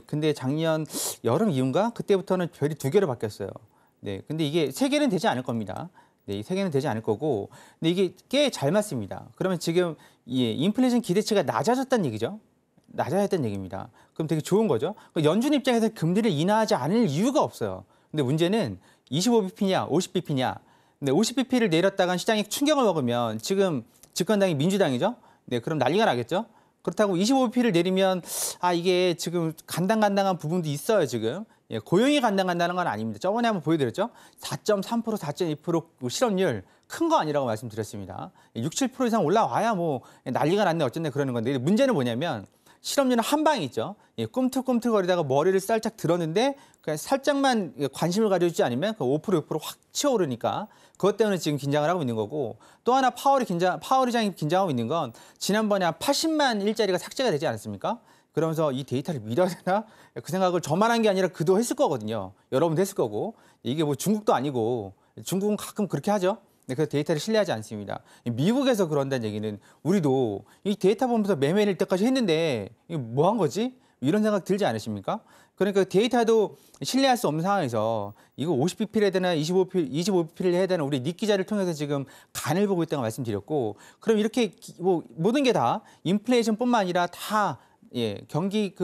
근데 작년 여름 이후인가? 그때부터는 별이 2개로 바뀌었어요. 네, 근데 이게 3개는 되지 않을 겁니다. 네, 이 3개는 되지 않을 거고, 근데 이게 꽤 잘 맞습니다. 그러면 지금 인플레이션 기대치가 낮아졌다는 얘기죠. 낮아졌다는 얘기입니다. 그럼 되게 좋은 거죠. 연준 입장에서 금리를 인하하지 않을 이유가 없어요. 근데 문제는 25bp냐, 50bp냐. 근데 50bp를 내렸다가 시장이 충격을 먹으면 지금 집권당이 민주당이죠. 네, 그럼 난리가 나겠죠. 그렇다고 25bp를 내리면 이게 지금 간당간당한 부분도 있어요, 지금. 고용이 간당간다는 건 아닙니다. 저번에 한번 보여드렸죠. 4.3%, 4.2% 실업률 큰 거 아니라고 말씀드렸습니다. 6, 7% 이상 올라와야 뭐 난리가 났네 어쩐네 그러는 건데 문제는 뭐냐면 실업률은 한 방에 있죠. 꿈틀꿈틀거리다가 머리를 살짝 들었는데 그냥 살짝만 관심을 가져주지 않으면 그 5%, 6%확 치어오르니까 그것 때문에 지금 긴장을 하고 있는 거고 또 하나 파월 의장이 긴장하고 있는 건 지난번에 한 80만 일자리가 삭제가 되지 않았습니까? 그러면서 이 데이터를 믿어야 되나? 그 생각을 저만 한 게 아니라 그도 했을 거거든요. 여러분도 했을 거고. 이게 뭐 중국도 아니고 중국은 가끔 그렇게 하죠. 그래서 데이터를 신뢰하지 않습니다. 미국에서 그런다는 얘기는 우리도 이 데이터 보면서 매매를 때까지 했는데 이거 뭐 한 거지? 이런 생각 들지 않으십니까? 그러니까 데이터도 신뢰할 수 없는 상황에서 이거 50bp를 해야 되나 25bp를 해야 되나 우리 닉 기자를 통해서 지금 간을 보고 있다고 말씀드렸고 그럼 이렇게 뭐 모든 게 다 인플레이션뿐만 아니라 다 경기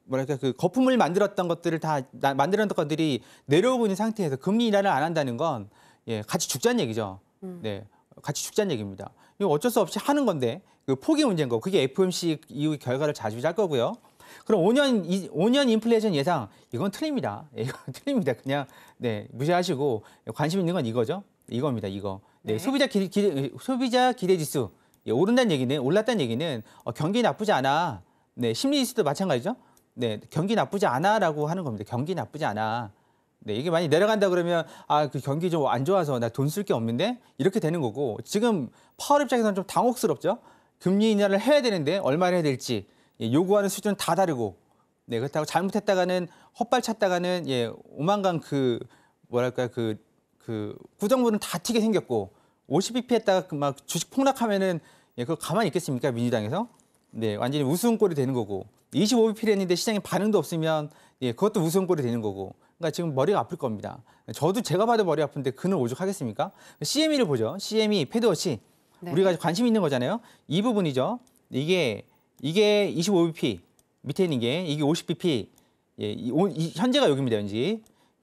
뭐랄까 거품을 만들었던 것들을 다 만들었던 것들이 내려오고 있는 상태에서 금리 인하를 안 한다는 건 같이 죽자는 얘기죠. 네, 같이 죽자는 얘기입니다. 이거 어쩔 수 없이 하는 건데 그 포기 문제인 거. 그게 FOMC 이후 결과를 자주할 거고요. 그럼 5년 인플레이션 예상 이건 틀립니다. 이건 틀립니다. 그냥 무시하시고 관심 있는 건 이거죠. 이겁니다. 이거. 네, 소비자 기대 지수 오른다는 얘기는 올랐다는 얘기는 경기 나쁘지 않아. 네, 심리 지수도 마찬가지죠. 네, 경기 나쁘지 않아라고 하는 겁니다. 경기 나쁘지 않아. 네, 이게 많이 내려간다 그러면 그 경기 좀 안 좋아서 나 돈 쓸 게 없는데 이렇게 되는 거고 지금 파월 입장에서는 좀 당혹스럽죠. 금리 인하를 해야 되는데 얼마를 해야 될지 요구하는 수준은 다 다르고 그렇다고 잘못했다가는 헛발 찼다가는 오만강 뭐랄까 구정부는 다 튀게 생겼고 50bp 했다가 막 주식 폭락하면은 그거 가만히 있겠습니까 민주당에서? 네, 완전히 우스운 꼴이 되는 거고 25bp를 했는데 시장에 반응도 없으면 그것도 우스운 꼴이 되는 거고 그러니까 지금 머리가 아플 겁니다. 저도 제가 봐도 머리 아픈데 그는 오죽하겠습니까? CME를 보죠. CME, 패드워치. 네. 우리가 관심 있는 거잖아요. 이 부분이죠. 이게 25bp 밑에 있는 게 이게 50bp. 현재가 여기입니다. 현재.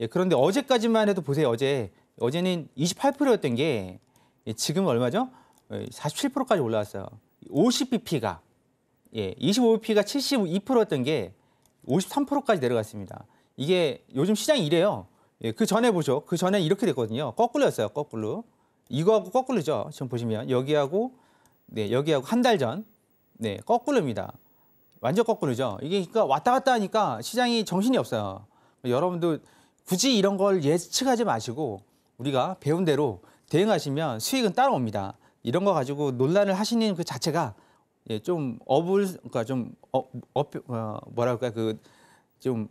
그런데 어제까지만 해도 보세요. 어제는 28%였던 게 지금 얼마죠? 47%까지 올라왔어요. 50bp가 25bp가 72%였던 게 53%까지 내려갔습니다. 이게 요즘 시장이 이래요. 그 전에 보죠. 그 전에 이렇게 됐거든요. 거꾸로였어요. 거꾸로. 이거하고 거꾸로죠. 지금 보시면 여기하고 한 달 전. 거꾸로입니다. 완전 거꾸로죠. 이게 그러니까 왔다 갔다 하니까 시장이 정신이 없어요. 여러분도 굳이 이런 걸 예측하지 마시고 우리가 배운 대로 대응하시면 수익은 따라옵니다. 이런 거 가지고 논란을 하시는 그 자체가 그러니까 좀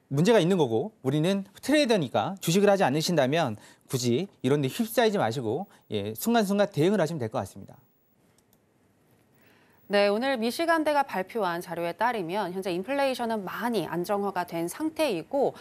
문제가 있는 거고 우리는 트레이더니까 주식을 하지 않으신다면 굳이 이런 데 휩싸이지 마시고 순간순간 대응을 하시면 될 것 같습니다. 네, 오늘 미시간대가 발표한 자료에 따르면 현재 인플레이션은 많이 안정화가 된 상태이고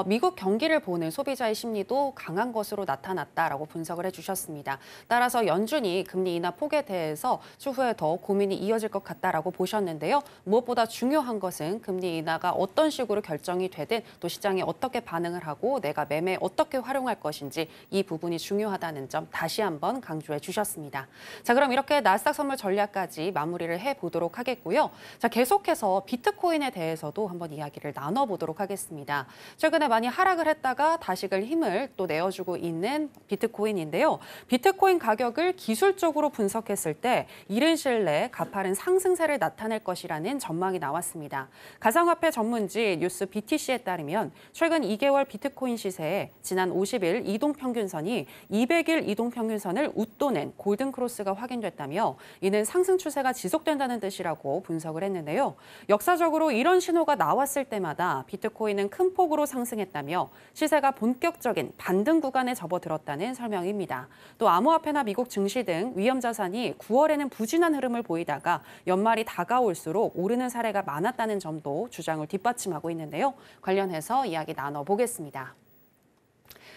미국 경기를 보는 소비자의 심리도 강한 것으로 나타났다라고 분석을 해주셨습니다. 따라서 연준이 금리 인하 폭에 대해서 추후에 더 고민이 이어질 것 같다라고 보셨는데요. 무엇보다 중요한 것은 금리 인하가 어떤 식으로 결정이 되든 또 시장이 어떻게 반응을 하고 내가 매매에 어떻게 활용할 것인지 이 부분이 중요하다는 점 다시 한번 강조해 주셨습니다. 자, 그럼 이렇게 나스닥 선물 전략까지 마무리를 해보도록 하겠고요. 자, 계속해서 비트코인에 대해서도 한번 이야기를 나눠보도록 하겠습니다. 최근에 많이 하락을 했다가 다시금 힘을 또 내어주고 있는 비트코인인데요. 비트코인 가격을 기술적으로 분석했을 때 이른 시일 내에 가파른 상승세를 나타낼 것이라는 전망이 나왔습니다. 가상화폐 전문지 뉴스 BTC에 따르면 최근 2개월 비트코인 시세에 지난 50일 이동평균선이 200일 이동평균선을 웃도는 골든크로스가 확인됐다며 이는 상승 추세가 지속된다는 뜻이라고 분석을 했는데요. 역사적으로 이런 신호가 나왔을 때마다 비트코인은 큰 폭으로 상승했다며 시세가 본격적인 반등 구간에 접어들었다는 설명입니다. 또 암호화폐나 미국 증시 등 위험자산이 9월에는 부진한 흐름을 보이다가 연말이 다가올수록 오르는 사례가 많았다는 점도 주장을 뒷받침하고 있는데요. 관련해서 이야기 나눠보겠습니다.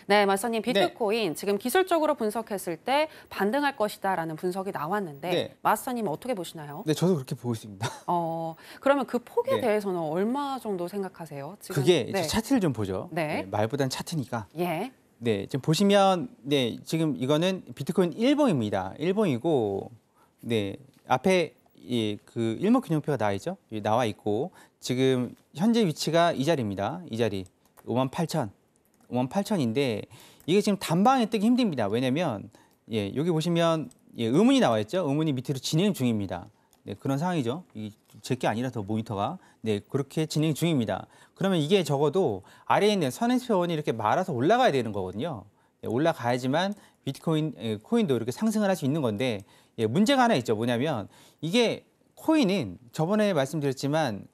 네, 마스터님, 비트코인 지금 기술적으로 분석했을 때 반등할 것이다라는 분석이 나왔는데 마스터님은 어떻게 보시나요? 네, 저도 그렇게 보고 있습니다. 그러면 그 폭에 대해서는 얼마 정도 생각하세요? 지금? 그게 차트를 좀 보죠. 말보단 차트니까. 네, 지금 보시면 지금 이거는 비트코인 일봉입니다. 일봉이고 앞에 그 일목균형표가 나와 있고 지금 현재 위치가 이 자리입니다. 이 자리 58,000인데 이게 지금 단방에 뜨기 힘듭니다. 왜냐면 여기 보시면 의문이 나와 있죠. 의문이 밑으로 진행 중입니다. 그런 상황이죠. 제 게 아니라서 모니터가 그렇게 진행 중입니다. 그러면 이게 적어도 아래에 있는 선행표원이 이렇게 말아서 올라가야 되는 거거든요. 올라가야지만 코인도 이렇게 상승을 할 수 있는 건데 문제가 하나 있죠. 뭐냐면 이게 코인은 저번에 말씀드렸지만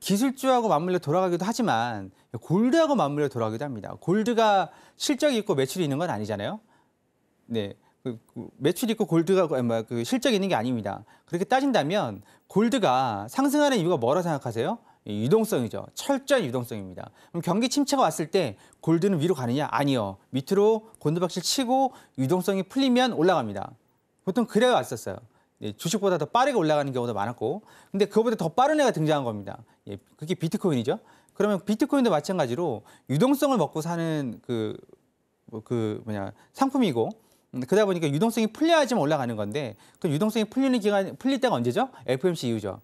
기술주하고 맞물려 돌아가기도 하지만 골드하고 맞물려 돌아가기도 합니다. 골드가 실적이 있고 매출이 있는 건 아니잖아요. 네, 매출이 있고 골드가 실적이 있는 게 아닙니다. 그렇게 따진다면 골드가 상승하는 이유가 뭐라고 생각하세요? 유동성이죠. 철저한 유동성입니다. 그럼 경기 침체가 왔을 때 골드는 위로 가느냐? 아니요. 밑으로 곤두박질 치고 유동성이 풀리면 올라갑니다. 보통 그래 왔었어요. 네, 주식보다 더 빠르게 올라가는 경우도 많았고, 근데 그거보다 더 빠른 애가 등장한 겁니다. 예, 그게 비트코인이죠. 그러면 비트코인도 마찬가지로 유동성을 먹고 사는 상품이고, 그러다 보니까 유동성이 풀려야지만 올라가는 건데, 그 유동성이 풀릴 때가 언제죠? FOMC 이후죠.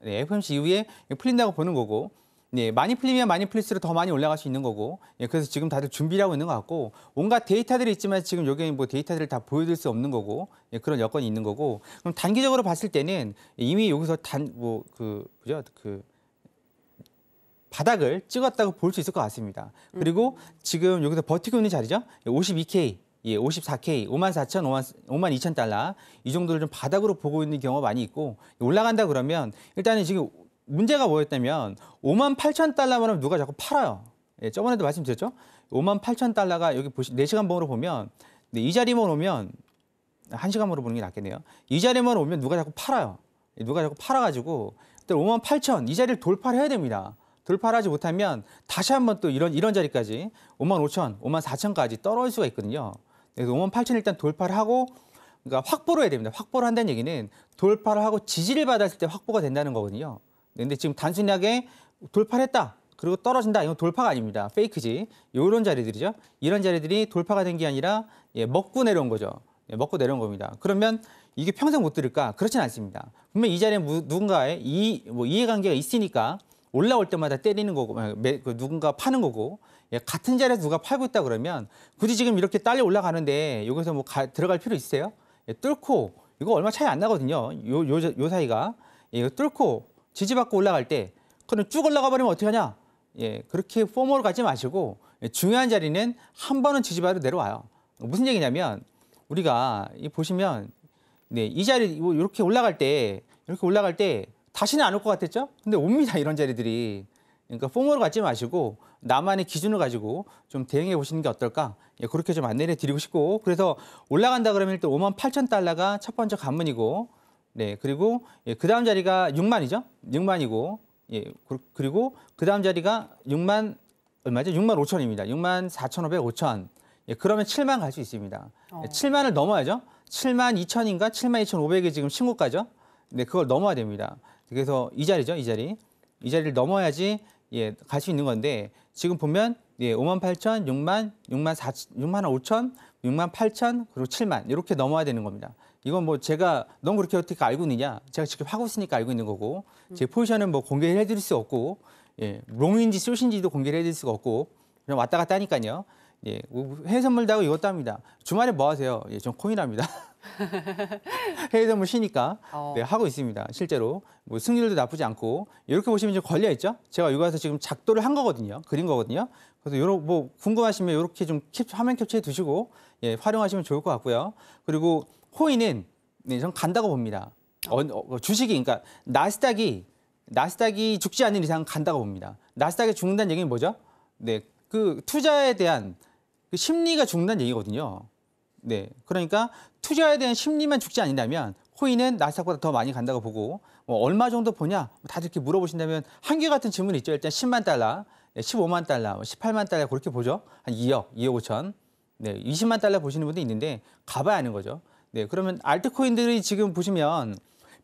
네, FOMC 이후에 풀린다고 보는 거고, 네, 많이 풀리면 많이 풀릴수록 더 많이 올라갈 수 있는 거고, 예, 그래서 지금 다들 준비를 하고 있는 것 같고, 온갖 데이터들이 있지만 지금 여기 뭐 데이터들을 다 보여드릴 수 없는 거고, 예, 그런 여건이 있는 거고, 그럼 단기적으로 봤을 때는 이미 여기서 바닥을 찍었다고 볼 수 있을 것 같습니다. 그리고 지금 여기서 버티고 있는 자리죠, 52K. 예, 54K, 54,000, 52,000달러 이 정도를 좀 바닥으로 보고 있는 경우가 많이 있고, 올라간다 그러면 일단은 지금 문제가 뭐였다면 58,000달러만 하면 누가 자꾸 팔아요. 예, 저번에도 말씀드렸죠. 58,000달러가 여기 4시간 봉으로 보면, 네, 이 자리만 오면 1시간으로 보는 게 낫겠네요. 이 자리만 오면 누가 자꾸 팔아요. 예, 누가 자꾸 팔아가지고 58,000 이 자리를 돌파를 해야 됩니다. 돌파를 하지 못하면 다시 한번 또 이런 자리까지 55,000, 54,000까지 떨어질 수가 있거든요. 그래서 58,000 일단 돌파를 하고, 그러니까 확보를 해야 됩니다. 확보를 한다는 얘기는 돌파를 하고 지지를 받았을 때 확보가 된다는 거거든요. 근데 지금 단순하게 돌파를 했다, 그리고 떨어진다, 이건 돌파가 아닙니다. 페이크지. 이런 자리들이죠. 이런 자리들이 돌파가 된 게 아니라, 예, 먹고 내려온 거죠. 예, 먹고 내려온 겁니다. 그러면 이게 평생 못 들을까? 그렇진 않습니다. 분명 이 자리에 누군가의 이해관계가 있으니까 올라올 때마다 때리는 거고, 누군가 파는 거고, 예, 같은 자리에서 누가 팔고 있다 그러면 굳이 지금 이렇게 딸려 올라가는데 여기서 뭐 들어갈 필요 있어요? 예, 뚫고, 이거 얼마 차이 안 나거든요. 요 사이가. 예, 이거 뚫고 지지받고 올라갈 때, 그럼 쭉 올라가 버리면 어떻게 하냐? 예, 그렇게 포멀 가지 마시고, 예, 중요한 자리는 한 번은 지지받으러 내려와요. 무슨 얘기냐면, 우리가 보시면, 네, 이 자리 이렇게 올라갈 때 다시는 안 올 것 같았죠? 근데 옵니다, 이런 자리들이. 그러니까 포멀 갖지 마시고 나만의 기준을 가지고 좀 대응해 보시는 게 어떨까? 예, 그렇게 좀 안내를 드리고 싶고, 그래서 올라간다 그러면 일단 58,000달러가 첫 번째 관문이고, 네, 그리고 예, 그 다음 자리가 6만이죠? 6만이고, 예, 그리고 그 다음 자리가 6만 얼마죠? 6만 5천입니다. 6만 4,500, 5천. 예, 그러면 7만 갈 수 있습니다. 예, 7만을 넘어야죠. 7만 2천인가? 7만 2,500이 지금 신고가죠? 네, 그걸 넘어야 됩니다. 그래서 이 자리죠, 이 자리를 넘어야지, 예, 갈 수 있는 건데, 지금 보면, 예, 58,000, 6만, 6만 5천, 6만 8천, 그리고 7만 이렇게 넘어야 되는 겁니다. 이건 뭐 제가 너무 그렇게 어떻게 알고 있느냐? 제가 직접 하고 있으니까 알고 있는 거고, 제 포지션은 뭐 공개를 해드릴 수 없고, 예, 롱인지 숏인지도 공개를 해드릴 수가 없고, 그냥 왔다 갔다 하니까요. 예, 해외 선물도 하고 이것도 합니다. 주말에 뭐 하세요? 예, 전 코인합니다. 해외 선물 쉬니까, 네, 하고 있습니다. 실제로 뭐 승률도 나쁘지 않고, 이렇게 보시면 좀 걸려 있죠. 제가 여기 와서 지금 작도를 한 거거든요. 그린 거거든요. 그래서 뭐 궁금하시면 이렇게 좀 화면 캡처해 두시고, 예, 활용하시면 좋을 것 같고요. 그리고 코인은, 네, 전 간다고 봅니다. 주식이, 그러니까 나스닥이 죽지 않는 이상 간다고 봅니다. 나스닥이 죽는다는 얘기는 뭐죠? 네, 그 투자에 대한 그 심리가 죽는다는 얘기거든요. 네, 그러니까 투자에 대한 심리만 죽지 않는다면 코인은 나스닥보다 더 많이 간다고 보고, 뭐 얼마 정도 보냐? 다들 이렇게 물어보신다면 한결같은 질문이 있죠. 일단 10만 달러, 15만 달러, 18만 달러 그렇게 보죠. 한 2억 5천. 네, 20만 달러 보시는 분도 있는데 가봐야 하는 거죠. 네, 그러면 알트코인들이 지금 보시면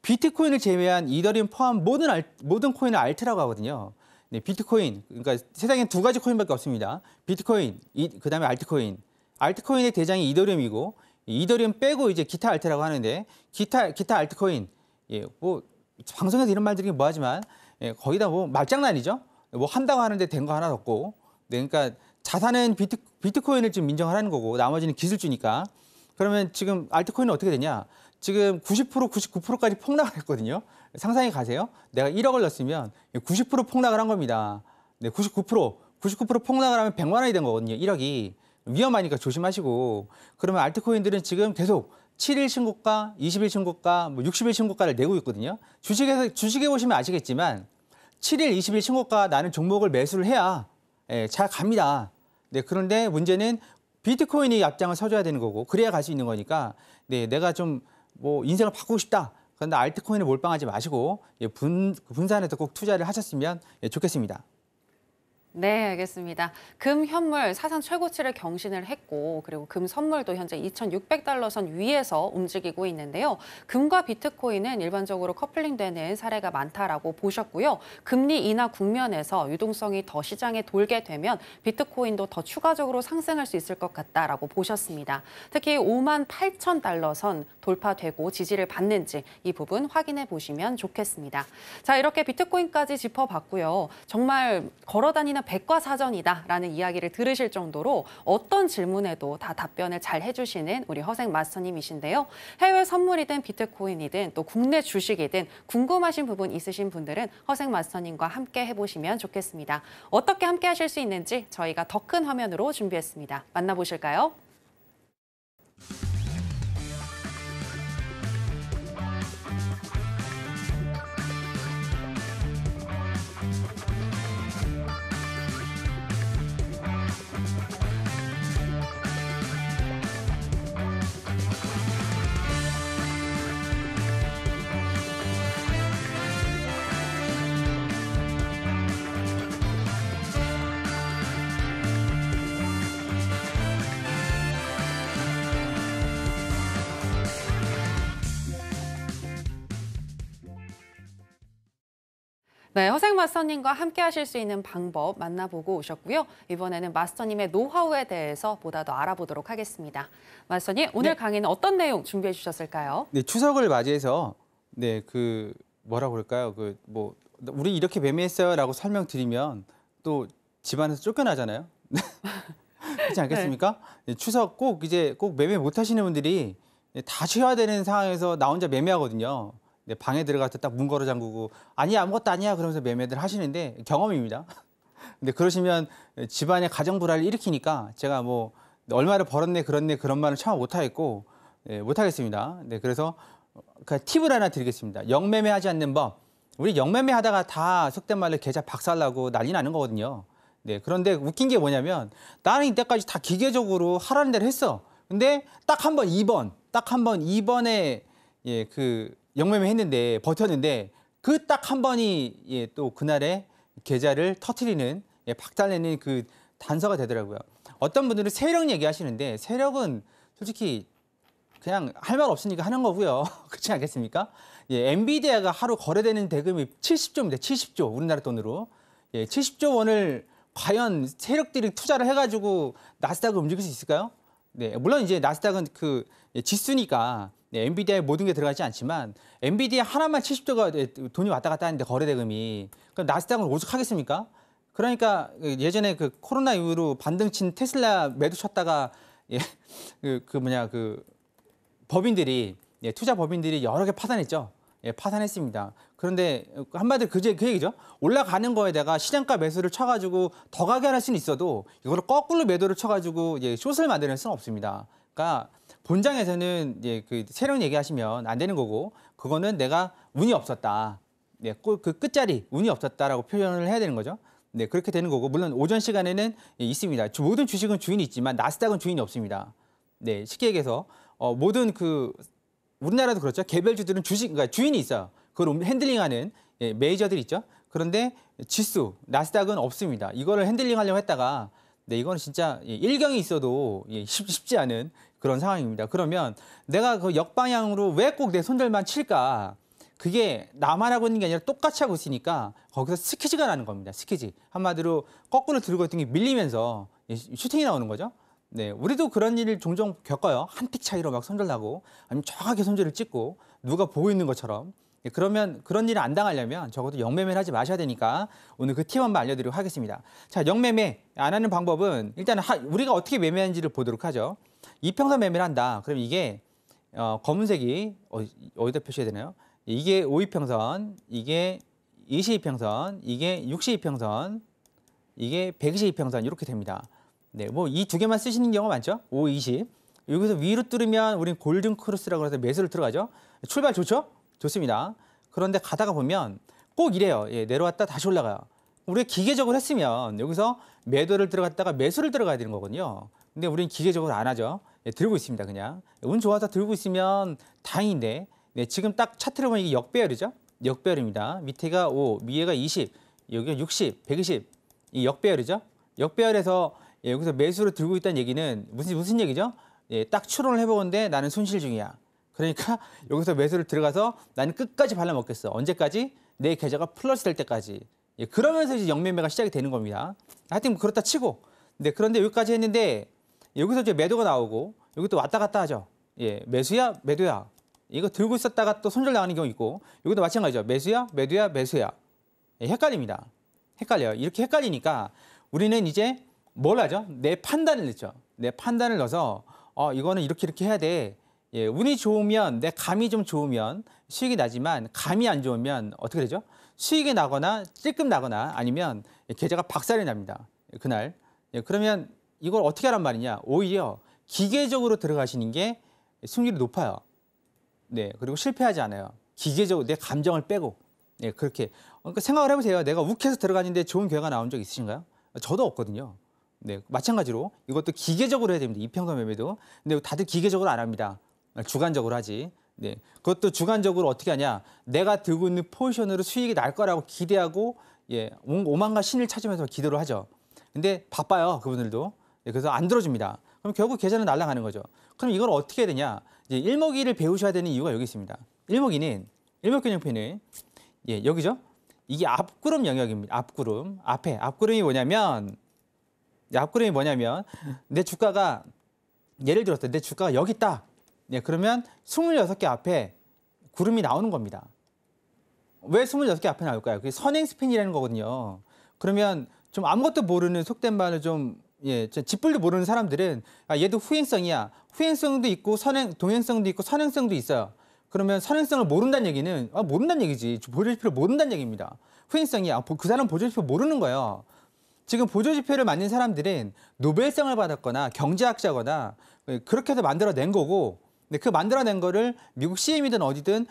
비트코인을 제외한 이더리움 포함 모든 코인을 알트라고 하거든요. 네, 비트코인, 그러니까 세상엔 두 가지 코인밖에 없습니다. 비트코인, 그다음에 알트코인. 알트코인의 대장이 이더리움이고, 이더리움 빼고 이제 기타 알트라고 하는데, 기타 알트코인, 예, 뭐 방송에서 이런 말 드리긴 뭐하지만, 예, 거의 다 뭐 말장난이죠. 뭐 한다고 하는데 된 거 하나도 없고, 네, 그러니까 자산은 비트코인을 지금 인정하라는 거고, 나머지는 기술주니까. 그러면 지금 알트코인은 어떻게 되냐? 지금 90%, 99%까지 폭락을 했거든요. 상상해 가세요. 내가 1억을 넣었으면 90% 폭락을 한 겁니다. 네, 99% 폭락을 하면 100만 원이 된 거거든요. 1억이. 위험하니까 조심하시고. 그러면 알트코인들은 지금 계속 7일 신고가, 20일 신고가, 뭐 60일 신고가를 내고 있거든요. 주식에 보시면 아시겠지만 7일, 20일 신고가 나는 종목을 매수를 해야 잘 갑니다. 네, 그런데 문제는 비트코인이 앞장을 서줘야 되는 거고 그래야 갈 수 있는 거니까 네, 내가 좀 뭐 인생을 바꾸고 싶다. 그런데 알트코인에 몰빵하지 마시고 분산해서 꼭 투자를 하셨으면 좋겠습니다. 네, 알겠습니다. 금 현물 사상 최고치를 경신을 했고 그리고 금 선물도 현재 2,600달러 선 위에서 움직이고 있는데요. 금과 비트코인은 일반적으로 커플링되는 사례가 많다라고 보셨고요. 금리 인하 국면에서 유동성이 더 시장에 돌게 되면 비트코인도 더 추가적으로 상승할 수 있을 것 같다라고 보셨습니다. 특히 58,000달러 선 돌파되고 지지를 받는지 이 부분 확인해 보시면 좋겠습니다. 자, 이렇게 비트코인까지 짚어봤고요. 정말 걸어다니는 백과사전이다라는 이야기를 들으실 정도로 어떤 질문에도 다 답변을 잘 해주시는 우리 허생 마스터님이신데요. 해외 선물이든 비트코인이든 또 국내 주식이든 궁금하신 부분 있으신 분들은 허생 마스터님과 함께 해보시면 좋겠습니다. 어떻게 함께 하실 수 있는지 저희가 더 큰 화면으로 준비했습니다. 만나보실까요? 네, 허생 마스터님과 함께 하실 수 있는 방법 만나보고 오셨고요. 이번에는 마스터님의 노하우에 대해서 보다 더 알아보도록 하겠습니다. 마스터님, 오늘 강의는 어떤 내용 준비해 주셨을까요? 네, 추석을 맞이해서 네, 뭐라고 그럴까요? 우리 이렇게 매매했어요라고 설명드리면 또 집안에서 쫓겨나잖아요. 그렇지 않겠습니까? 네, 추석 꼭 매매 못 하시는 분들이 다 쉬어야 되는 상황에서 나 혼자 매매하거든요. 네, 방에 들어가서 딱 문 걸어 잠그고 아니야 아무것도 아니야 그러면서 매매들 하시는데 경험입니다. 근데 그러시면 집안에 가정 불화를 일으키니까 제가 뭐 얼마를 벌었네 그렇네 그런 말은 참 못하겠고 못하겠습니다. 네, 그래서 팁을 하나 드리겠습니다. 영매매하지 않는 법. 우리 영매매하다가 다 속된 말로 계좌 박살나고 난리 나는 거거든요. 네, 그런데 웃긴 게 뭐냐면 나는 이때까지 다 기계적으로 하라는 대로 했어. 근데 딱 한 번 2번에 영매매 했는데 버텼는데 그 딱 한 번이 또 그날의 계좌를 터트리는 박살내는 그 단서가 되더라고요. 어떤 분들은 세력 얘기하시는데 세력은 솔직히 그냥 할 말 없으니까 하는 거고요. 그렇지 않겠습니까? 엔비디아가 하루 거래되는 대금이 70조입니다. 70조 우리나라 돈으로 70조 원을 과연 세력들이 투자를 해가지고 나스닥을 움직일 수 있을까요? 네, 물론 이제 나스닥은 지수니까 엔비디아에 모든 게 들어가지 않지만 엔비디아 하나만 70조가 돈이 왔다 갔다 하는데 거래 대금이 그럼 나스닥은 오죽하겠습니까? 그러니까 예전에 코로나 이후로 반등 친 테슬라 매도 쳤다가 법인들이 투자 법인들이 여러 개 파산했죠. 파산했습니다. 그런데 한마디로 그 얘기죠. 올라가는 거에다가 시장가 매수를 쳐가지고 더 가게 할 수는 있어도 이걸 거꾸로 매도를 쳐가지고 숏을 만드는 수는 없습니다. 그러니까 본장에서는 세력 얘기하시면 안 되는 거고 그거는 내가 운이 없었다. 그 끝자리 운이 없었다라고 표현을 해야 되는 거죠. 네, 그렇게 되는 거고 물론 오전 시간에는 있습니다. 모든 주식은 주인이 있지만 나스닥은 주인이 없습니다. 네, 쉽게 얘기해서 모든 우리나라도 그렇죠. 개별주들은 그러니까 주인이 있어요. 그걸 핸들링하는 메이저들이 있죠. 그런데 지수, 나스닥은 없습니다. 이거를 핸들링하려고 했다가 이거는 진짜 일경이 있어도 쉽지 않은 그런 상황입니다. 그러면 내가 그 역방향으로 왜 꼭 내 손절만 칠까? 그게 나만 하고 있는 게 아니라 똑같이 하고 있으니까 거기서 스키즈가 나는 겁니다. 스키즈. 한마디로 거꾸로 들고 있던 게 밀리면서 슈팅이 나오는 거죠. 네, 우리도 그런 일을 종종 겪어요. 한 틱 차이로 막 손절나고 아니면 정확하게 손절을 찍고 누가 보고 있는 것처럼. 그러면 그런 일을 안 당하려면 적어도 영매매를 하지 마셔야 되니까 오늘 그 팁 한번 알려드리도록 하겠습니다. 자, 영매매 안 하는 방법은 일단 우리가 어떻게 매매하는지를 보도록 하죠. 이평선 매매를 한다. 그럼 이게 검은색이 어디다 표시해야 되나요? 이게 5이평선, 이게 20이평선, 이게 60이평선, 이게 120이평선 이렇게 됩니다. 네, 뭐 이 두 개만 쓰시는 경우가 많죠. 5, 20. 여기서 위로 뚫으면 우린 골든 크로스라고 해서 매수를 들어가죠. 출발 좋죠? 좋습니다. 그런데 가다가 보면 꼭 이래요. 예, 내려왔다 다시 올라가요. 우리가 기계적으로 했으면 여기서 매도를 들어갔다가 매수를 들어가야 되는 거거든요. 근데 우리는 기계적으로 안 하죠. 예, 들고 있습니다, 그냥. 운 좋아서 들고 있으면 다행인데, 네, 지금 딱 차트를 보면 이게 역배열이죠? 역배열입니다. 밑에가 5, 위에가 20, 여기가 60, 120, 이 역배열이죠? 역배열에서 예, 여기서 매수를 들고 있다는 얘기는 무슨 얘기죠? 예, 딱 추론을 해보건데 나는 손실 중이야. 그러니까 여기서 매수를 들어가서 나는 끝까지 발라먹겠어. 언제까지? 내 계좌가 플러스 될 때까지. 예, 그러면서 이제 영매매가 시작이 되는 겁니다. 하여튼 그렇다 치고. 네, 그런데 여기까지 했는데 여기서 이제 매도가 나오고 여기 또 왔다 갔다 하죠. 예, 매수야, 매도야. 이거 들고 있었다가 또 손절 나가는 경우 있고 여기도 마찬가지죠. 매수야, 매도야, 매수야. 예, 헷갈립니다. 헷갈려요. 이렇게 헷갈리니까 우리는 이제 뭘 하죠? 내 판단을 넣죠. 내 판단을 넣어서 이거는 이렇게 해야 돼. 예, 운이 좋으면 내 감이 좀 좋으면 수익이 나지만 감이 안 좋으면 어떻게 되죠? 수익이 나거나 찔끔 나거나 아니면 계좌가 박살이 납니다. 그날. 예, 그러면 이걸 어떻게 하란 말이냐? 오히려 기계적으로 들어가시는 게 승률이 높아요. 네, 그리고 실패하지 않아요. 기계적으로 내 감정을 빼고. 네, 그렇게. 그러니까 생각을 해보세요. 내가 욱해서 들어갔는데 좋은 결과가 나온 적 있으신가요? 저도 없거든요. 네, 마찬가지로 이것도 기계적으로 해야 됩니다. 이평선 매매도. 근데 다들 기계적으로 안 합니다. 주관적으로 하지. 네, 그것도 주관적으로 어떻게 하냐? 내가 들고 있는 포지션으로 수익이 날 거라고 기대하고 예, 오만과 신을 찾으면서 기도를 하죠. 근데 바빠요, 그분들도. 네, 그래서 안 들어줍니다. 그럼 결국 계좌는 날아가는 거죠. 그럼 이걸 어떻게 해야 되냐? 이제 일목이를 배우셔야 되는 이유가 여기 있습니다. 일목균형표는 예, 여기죠. 이게 앞구름 영역입니다. 앞구름. 앞구름이 뭐냐면 내 주가가 예를 들어서 내 주가가 여기 있다. 네, 그러면 26개 앞에 구름이 나오는 겁니다. 왜 26개 앞에 나올까요? 그게 선행 스핀이라는 거거든요. 그러면 좀 아무것도 모르는 속된 말을 좀 예, 쥐뿔도 모르는 사람들은 얘도 후행성이야. 후행성도 있고 동행성도 있고 선행성도 있어요. 그러면 선행성을 모른다는 얘기는 모른다는 얘기지. 보조지표를 모른다는 얘기입니다. 후행성이야. 그 사람 보조지표 모르는 거예요. 지금 보조지표를 만든 사람들은 노벨상을 받았거나 경제학자거나 그렇게 해서 만들어낸 거고 그 만들어낸 거를 미국 CM이든 어디든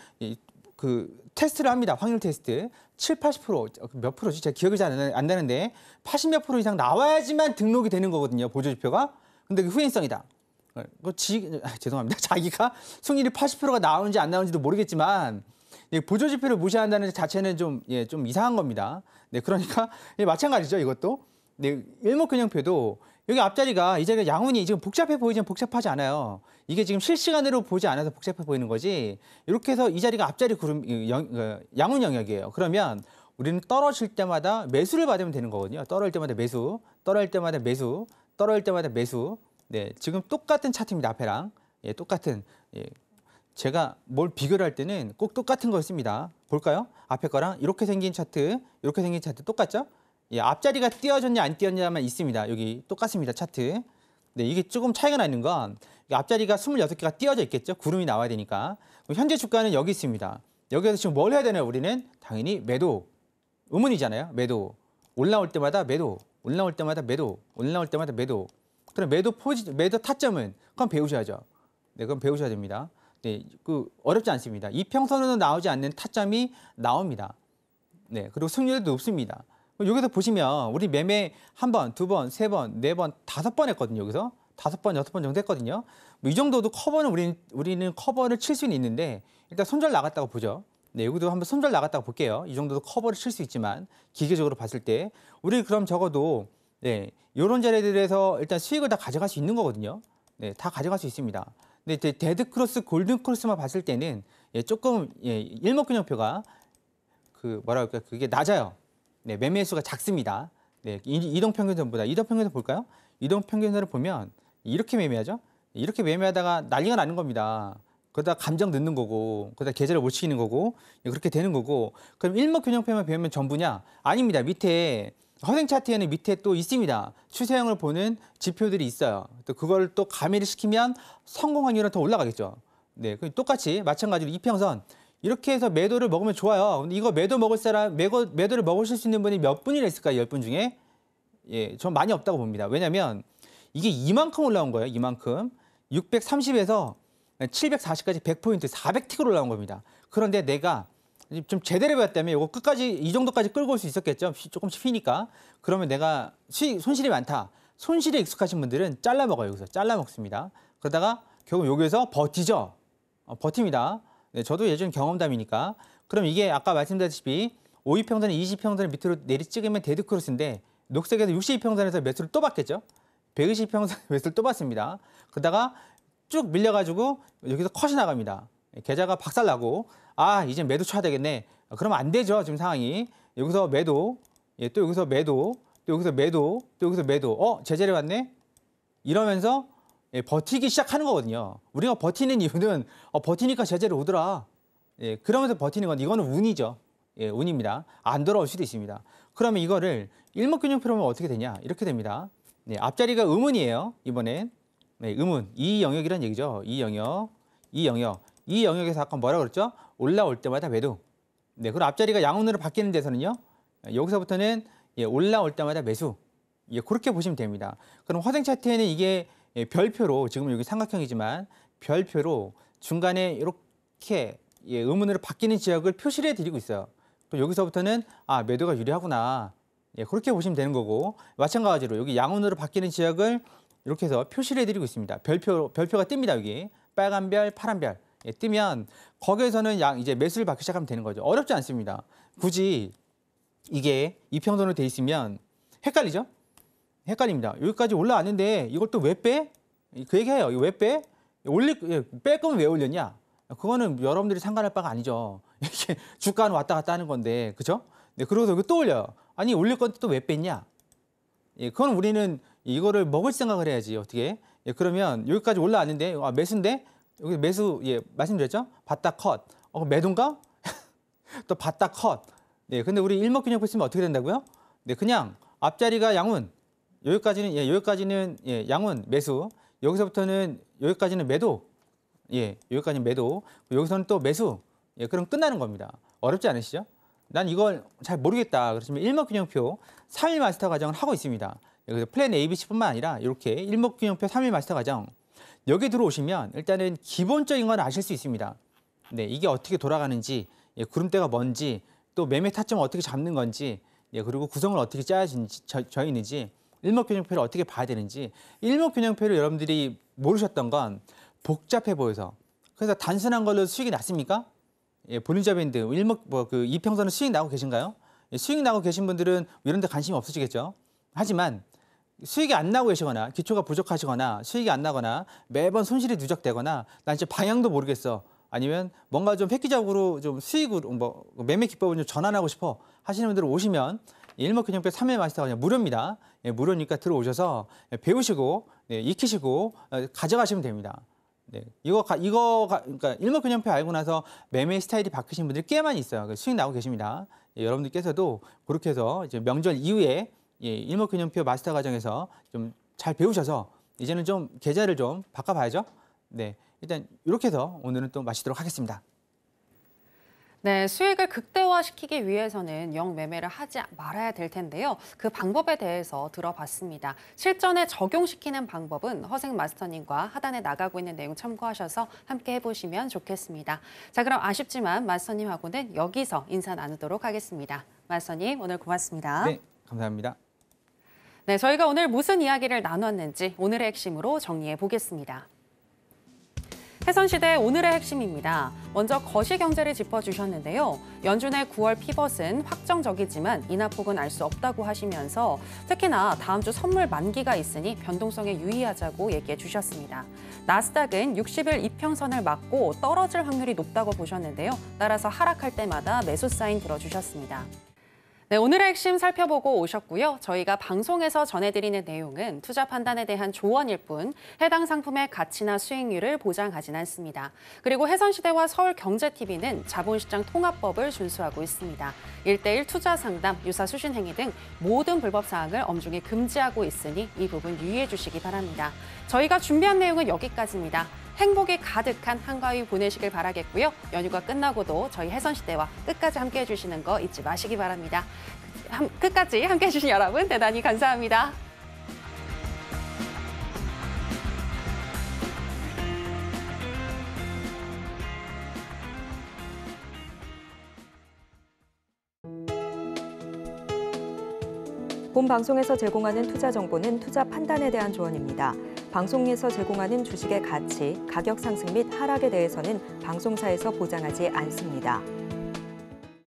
그 테스트를 합니다. 확률 테스트. 7, 80%, 몇 프로지? 제가 기억이 잘 안 나는데 80몇 프로 이상 나와야지만 등록이 되는 거거든요. 보조지표가. 근데 그 후행성이다. 죄송합니다. 자기가 승률이 80%가 나오는지 안 나오는지도 모르겠지만 보조지표를 무시한다는 자체는 좀 이상한 겁니다. 네, 그러니까 마찬가지죠. 이것도. 네, 일목균형표도 여기 앞자리가 이 자리가 양운이 지금 복잡해 보이지만 복잡하지 않아요. 이게 지금 실시간으로 보지 않아서 복잡해 보이는 거지. 이렇게 해서 이 자리가 앞자리 양운 영역이에요. 그러면 우리는 떨어질 때마다 매수를 받으면 되는 거거든요. 떨어질 때마다 매수, 떨어질 때마다 매수, 떨어질 때마다 매수. 네, 지금 똑같은 차트입니다. 앞에랑. 예, 똑같은. 예. 제가 뭘 비교를 할 때는 꼭 똑같은 걸 씁니다. 볼까요? 앞에 거랑 이렇게 생긴 차트, 이렇게 생긴 차트 똑같죠? 예, 앞자리가 띄어졌냐 안 띄어졌냐만 있습니다. 여기 똑같습니다. 차트. 네, 이게 조금 차이가 나는 건 앞자리가 26개가 띄어져 있겠죠. 구름이 나와야 되니까. 현재 주가는 여기 있습니다. 여기에서 지금 뭘 해야 되나요? 우리는 당연히 매도. 의문이잖아요. 매도. 올라올 때마다 매도. 올라올 때마다 매도. 올라올 때마다 매도. 그럼 매도 타점은 그럼 배우셔야죠. 네, 그럼 배우셔야 됩니다. 네, 어렵지 않습니다. 이평선으로 나오지 않는 타점이 나옵니다. 네, 그리고 승률도 높습니다. 여기서 보시면 우리 매매 한 번, 두 번, 세 번, 네 번, 5번 했거든요. 여기서 5번, 6번 정도 했거든요. 이 정도도 커버는 우리는 커버를 칠 수는 있는데 일단 손절 나갔다고 보죠. 네, 여기도 한번 손절 나갔다고 볼게요. 이 정도도 커버를 칠 수 있지만 기계적으로 봤을 때 우리 그럼 적어도 네, 이런 자리들에서 일단 수익을 다 가져갈 수 있는 거거든요. 네, 다 가져갈 수 있습니다. 근데 데드 크로스, 골든 크로스만 봤을 때는 조금 일목균형표가 그게 낮아요. 네, 매매수가 작습니다. 네, 이동평균선보다. 이동평균선 볼까요? 이동평균선을 보면 이렇게 매매하죠? 이렇게 매매하다가 난리가 나는 겁니다. 그러다 감정 넣는 거고, 그러다 계좌를 못 치는 거고, 그렇게 되는 거고. 그럼 일목균형표만 배우면 전부냐? 아닙니다. 밑에 허생 차트에는 밑에 또 있습니다. 추세형을 보는 지표들이 있어요. 또 그걸 또 가미를 시키면 성공 확률은 더 올라가겠죠. 네, 똑같이 마찬가지로 이평선. 이렇게 해서 매도를 먹으면 좋아요. 근데 이거 매도를 먹으실 수 있는 분이 몇 분이나 있을까요? 10분 중에? 예, 전 많이 없다고 봅니다. 왜냐면 이게 이만큼 올라온 거예요. 이만큼. 630에서 740까지 100포인트, 400틱으로 올라온 겁니다. 그런데 내가 좀 제대로 배웠다면 이거 끝까지 이 정도까지 끌고 올 수 있었겠죠. 조금씩 휘니까. 그러면 내가 손실이 많다. 손실에 익숙하신 분들은 잘라 먹어요. 여기서 잘라 먹습니다. 그러다가 결국 여기에서 버티죠. 버팁니다. 네, 저도 예전 경험담이니까. 그럼 이게 아까 말씀드렸다시피 52평선에 20평선을 밑으로 내리 찍으면 데드크로스인데 녹색에서 62평선에서 매수를 또 받겠죠. 120평선 매수를 또 받습니다. 그러다가 쭉 밀려가지고 여기서 컷이 나갑니다. 계좌가 박살나고 이제 매도 쳐야 되겠네. 그러면 안 되죠. 지금 상황이. 여기서 매도, 또 여기서 매도, 또 여기서 매도, 또 여기서 매도. 제자리 왔네? 이러면서 버티기 시작하는 거거든요. 우리가 버티는 이유는 버티니까 제자리 오더라. 그러면서 버티는 건 이거는 운이죠. 운입니다. 안 돌아올 수도 있습니다. 그러면 이거를 일목균형표로 어떻게 되냐? 이렇게 됩니다. 앞자리가 음운이에요. 이번엔. 음운. 이 영역이란 얘기죠. 이 영역. 이 영역에서 아까 뭐라 그랬죠? 올라올 때마다 매도. 그리고 앞자리가 양운으로 바뀌는 데서는요. 여기서부터는 올라올 때마다 매수. 그렇게 보시면 됩니다. 그럼 화생 차트에는 이게 별표로 지금 여기 삼각형이지만 별표로 중간에 이렇게 음운으로 바뀌는 지역을 표시를 해드리고 있어요. 또 여기서부터는 매도가 유리하구나. 그렇게 보시면 되는 거고 마찬가지로 여기 양운으로 바뀌는 지역을 이렇게 해서 표시를 해드리고 있습니다. 별표가 뜹니다. 여기 빨간 별, 파란 별 뜨면 거기에서는 이제 매수를 받기 시작하면 되는 거죠. 어렵지 않습니다. 굳이 이게 이평선으로 돼 있으면 헷갈리죠? 헷갈립니다. 여기까지 올라왔는데 이걸 또 왜 빼? 그 얘기해요. 이거 왜 빼? 뺄 거면 왜 올렸냐? 그거는 여러분들이 상관할 바가 아니죠. 이렇게 주가는 왔다 갔다 하는 건데, 그죠? 그러고서 또 올려요. 아니 올릴 건데 또 왜 뺐냐? 그건 우리는 이거를 먹을 생각을 해야지. 어떻게? 그러면 여기까지 올라왔는데 매수인데 여기 매수 말씀드렸죠? 받다 컷. 매도인가? 또 받다 컷. 근데 우리 일목균형표 쓰면 어떻게 된다고요? 그냥 앞자리가 양운. 여기까지는 양운 매수. 여기서부터는 여기까지는 매도. 여기까지는 매도. 여기서는 또 매수. 그럼 끝나는 겁니다. 어렵지 않으시죠? 난 이걸 잘 모르겠다. 그렇지만 일목균형표 3일 마스터 과정을 하고 있습니다. 여기서 플랜 ABC뿐만 아니라 이렇게 일목균형표 3일 마스터 과정. 여기 들어오시면 일단은 기본적인 건 아실 수 있습니다. 이게 어떻게 돌아가는지, 구름대가 뭔지, 또 매매 타점을 어떻게 잡는 건지, 그리고 구성을 어떻게 짜져 있는지, 일목균형표를 어떻게 봐야 되는지. 일목균형표를 여러분들이 모르셨던 건 복잡해 보여서. 그래서 단순한 걸로 수익이 났습니까? 볼린저 밴드, 이평선은 수익 나고 계신가요? 수익 나고 계신 분들은 이런 데 관심이 없으시겠죠? 하지만 수익이 안 나고 계시거나 기초가 부족하시거나 수익이 안 나거나 매번 손실이 누적되거나 난 진짜 방향도 모르겠어. 아니면 뭔가 좀 획기적으로 좀 수익으로 매매 기법을 좀 전환하고 싶어 하시는 분들은 오시면 일목균형표 3일 마스터가 그냥 무료입니다. 무료니까 들어오셔서 배우시고 익히시고 가져가시면 됩니다. 그러니까 일목균형표 알고 나서 매매 스타일이 바뀌신 분들이 꽤 많이 있어요. 수익 나고 계십니다. 여러분들께서도 그렇게 해서 이제 명절 이후에 일목균형표 마스터 과정에서 좀 잘 배우셔서 이제는 좀 계좌를 좀 바꿔봐야죠. 일단 이렇게 해서 오늘은 또 마치도록 하겠습니다. 수익을 극대화시키기 위해서는 영매매를 하지 말아야 될 텐데요. 그 방법에 대해서 들어봤습니다. 실전에 적용시키는 방법은 허생 마스터님과 하단에 나가고 있는 내용 참고하셔서 함께 해보시면 좋겠습니다. 자, 그럼 아쉽지만 마스터님하고는 여기서 인사 나누도록 하겠습니다. 마스터님, 오늘 고맙습니다. 네, 감사합니다. 저희가 오늘 무슨 이야기를 나눴는지 오늘의 핵심으로 정리해 보겠습니다. 해선시대 오늘의 핵심입니다. 먼저 거시경제를 짚어주셨는데요. 연준의 9월 피벗은 확정적이지만 인하폭은 알 수 없다고 하시면서 특히나 다음 주 선물 만기가 있으니 변동성에 유의하자고 얘기해 주셨습니다. 나스닥은 60일 이평선을 맞고 떨어질 확률이 높다고 보셨는데요. 따라서 하락할 때마다 매수 사인 들어주셨습니다. 오늘의 핵심 살펴보고 오셨고요. 저희가 방송에서 전해드리는 내용은 투자 판단에 대한 조언일 뿐 해당 상품의 가치나 수익률을 보장하진 않습니다. 그리고 해선시대와 서울경제TV는 자본시장 통합법을 준수하고 있습니다. 1:1 투자 상담, 유사 수신 행위 등 모든 불법 사항을 엄중히 금지하고 있으니 이 부분 유의해 주시기 바랍니다. 저희가 준비한 내용은 여기까지입니다. 행복이 가득한 한가위 보내시길 바라겠고요. 연휴가 끝나고도 저희 해선시대와 끝까지 함께해 주시는 거 잊지 마시기 바랍니다. 끝까지 함께해 주신 여러분 대단히 감사합니다. 본 방송에서 제공하는 투자 정보는 투자 판단에 대한 조언입니다. 방송에서 제공하는 주식의 가치, 가격 상승 및 하락에 대해서는 방송사에서 보장하지 않습니다.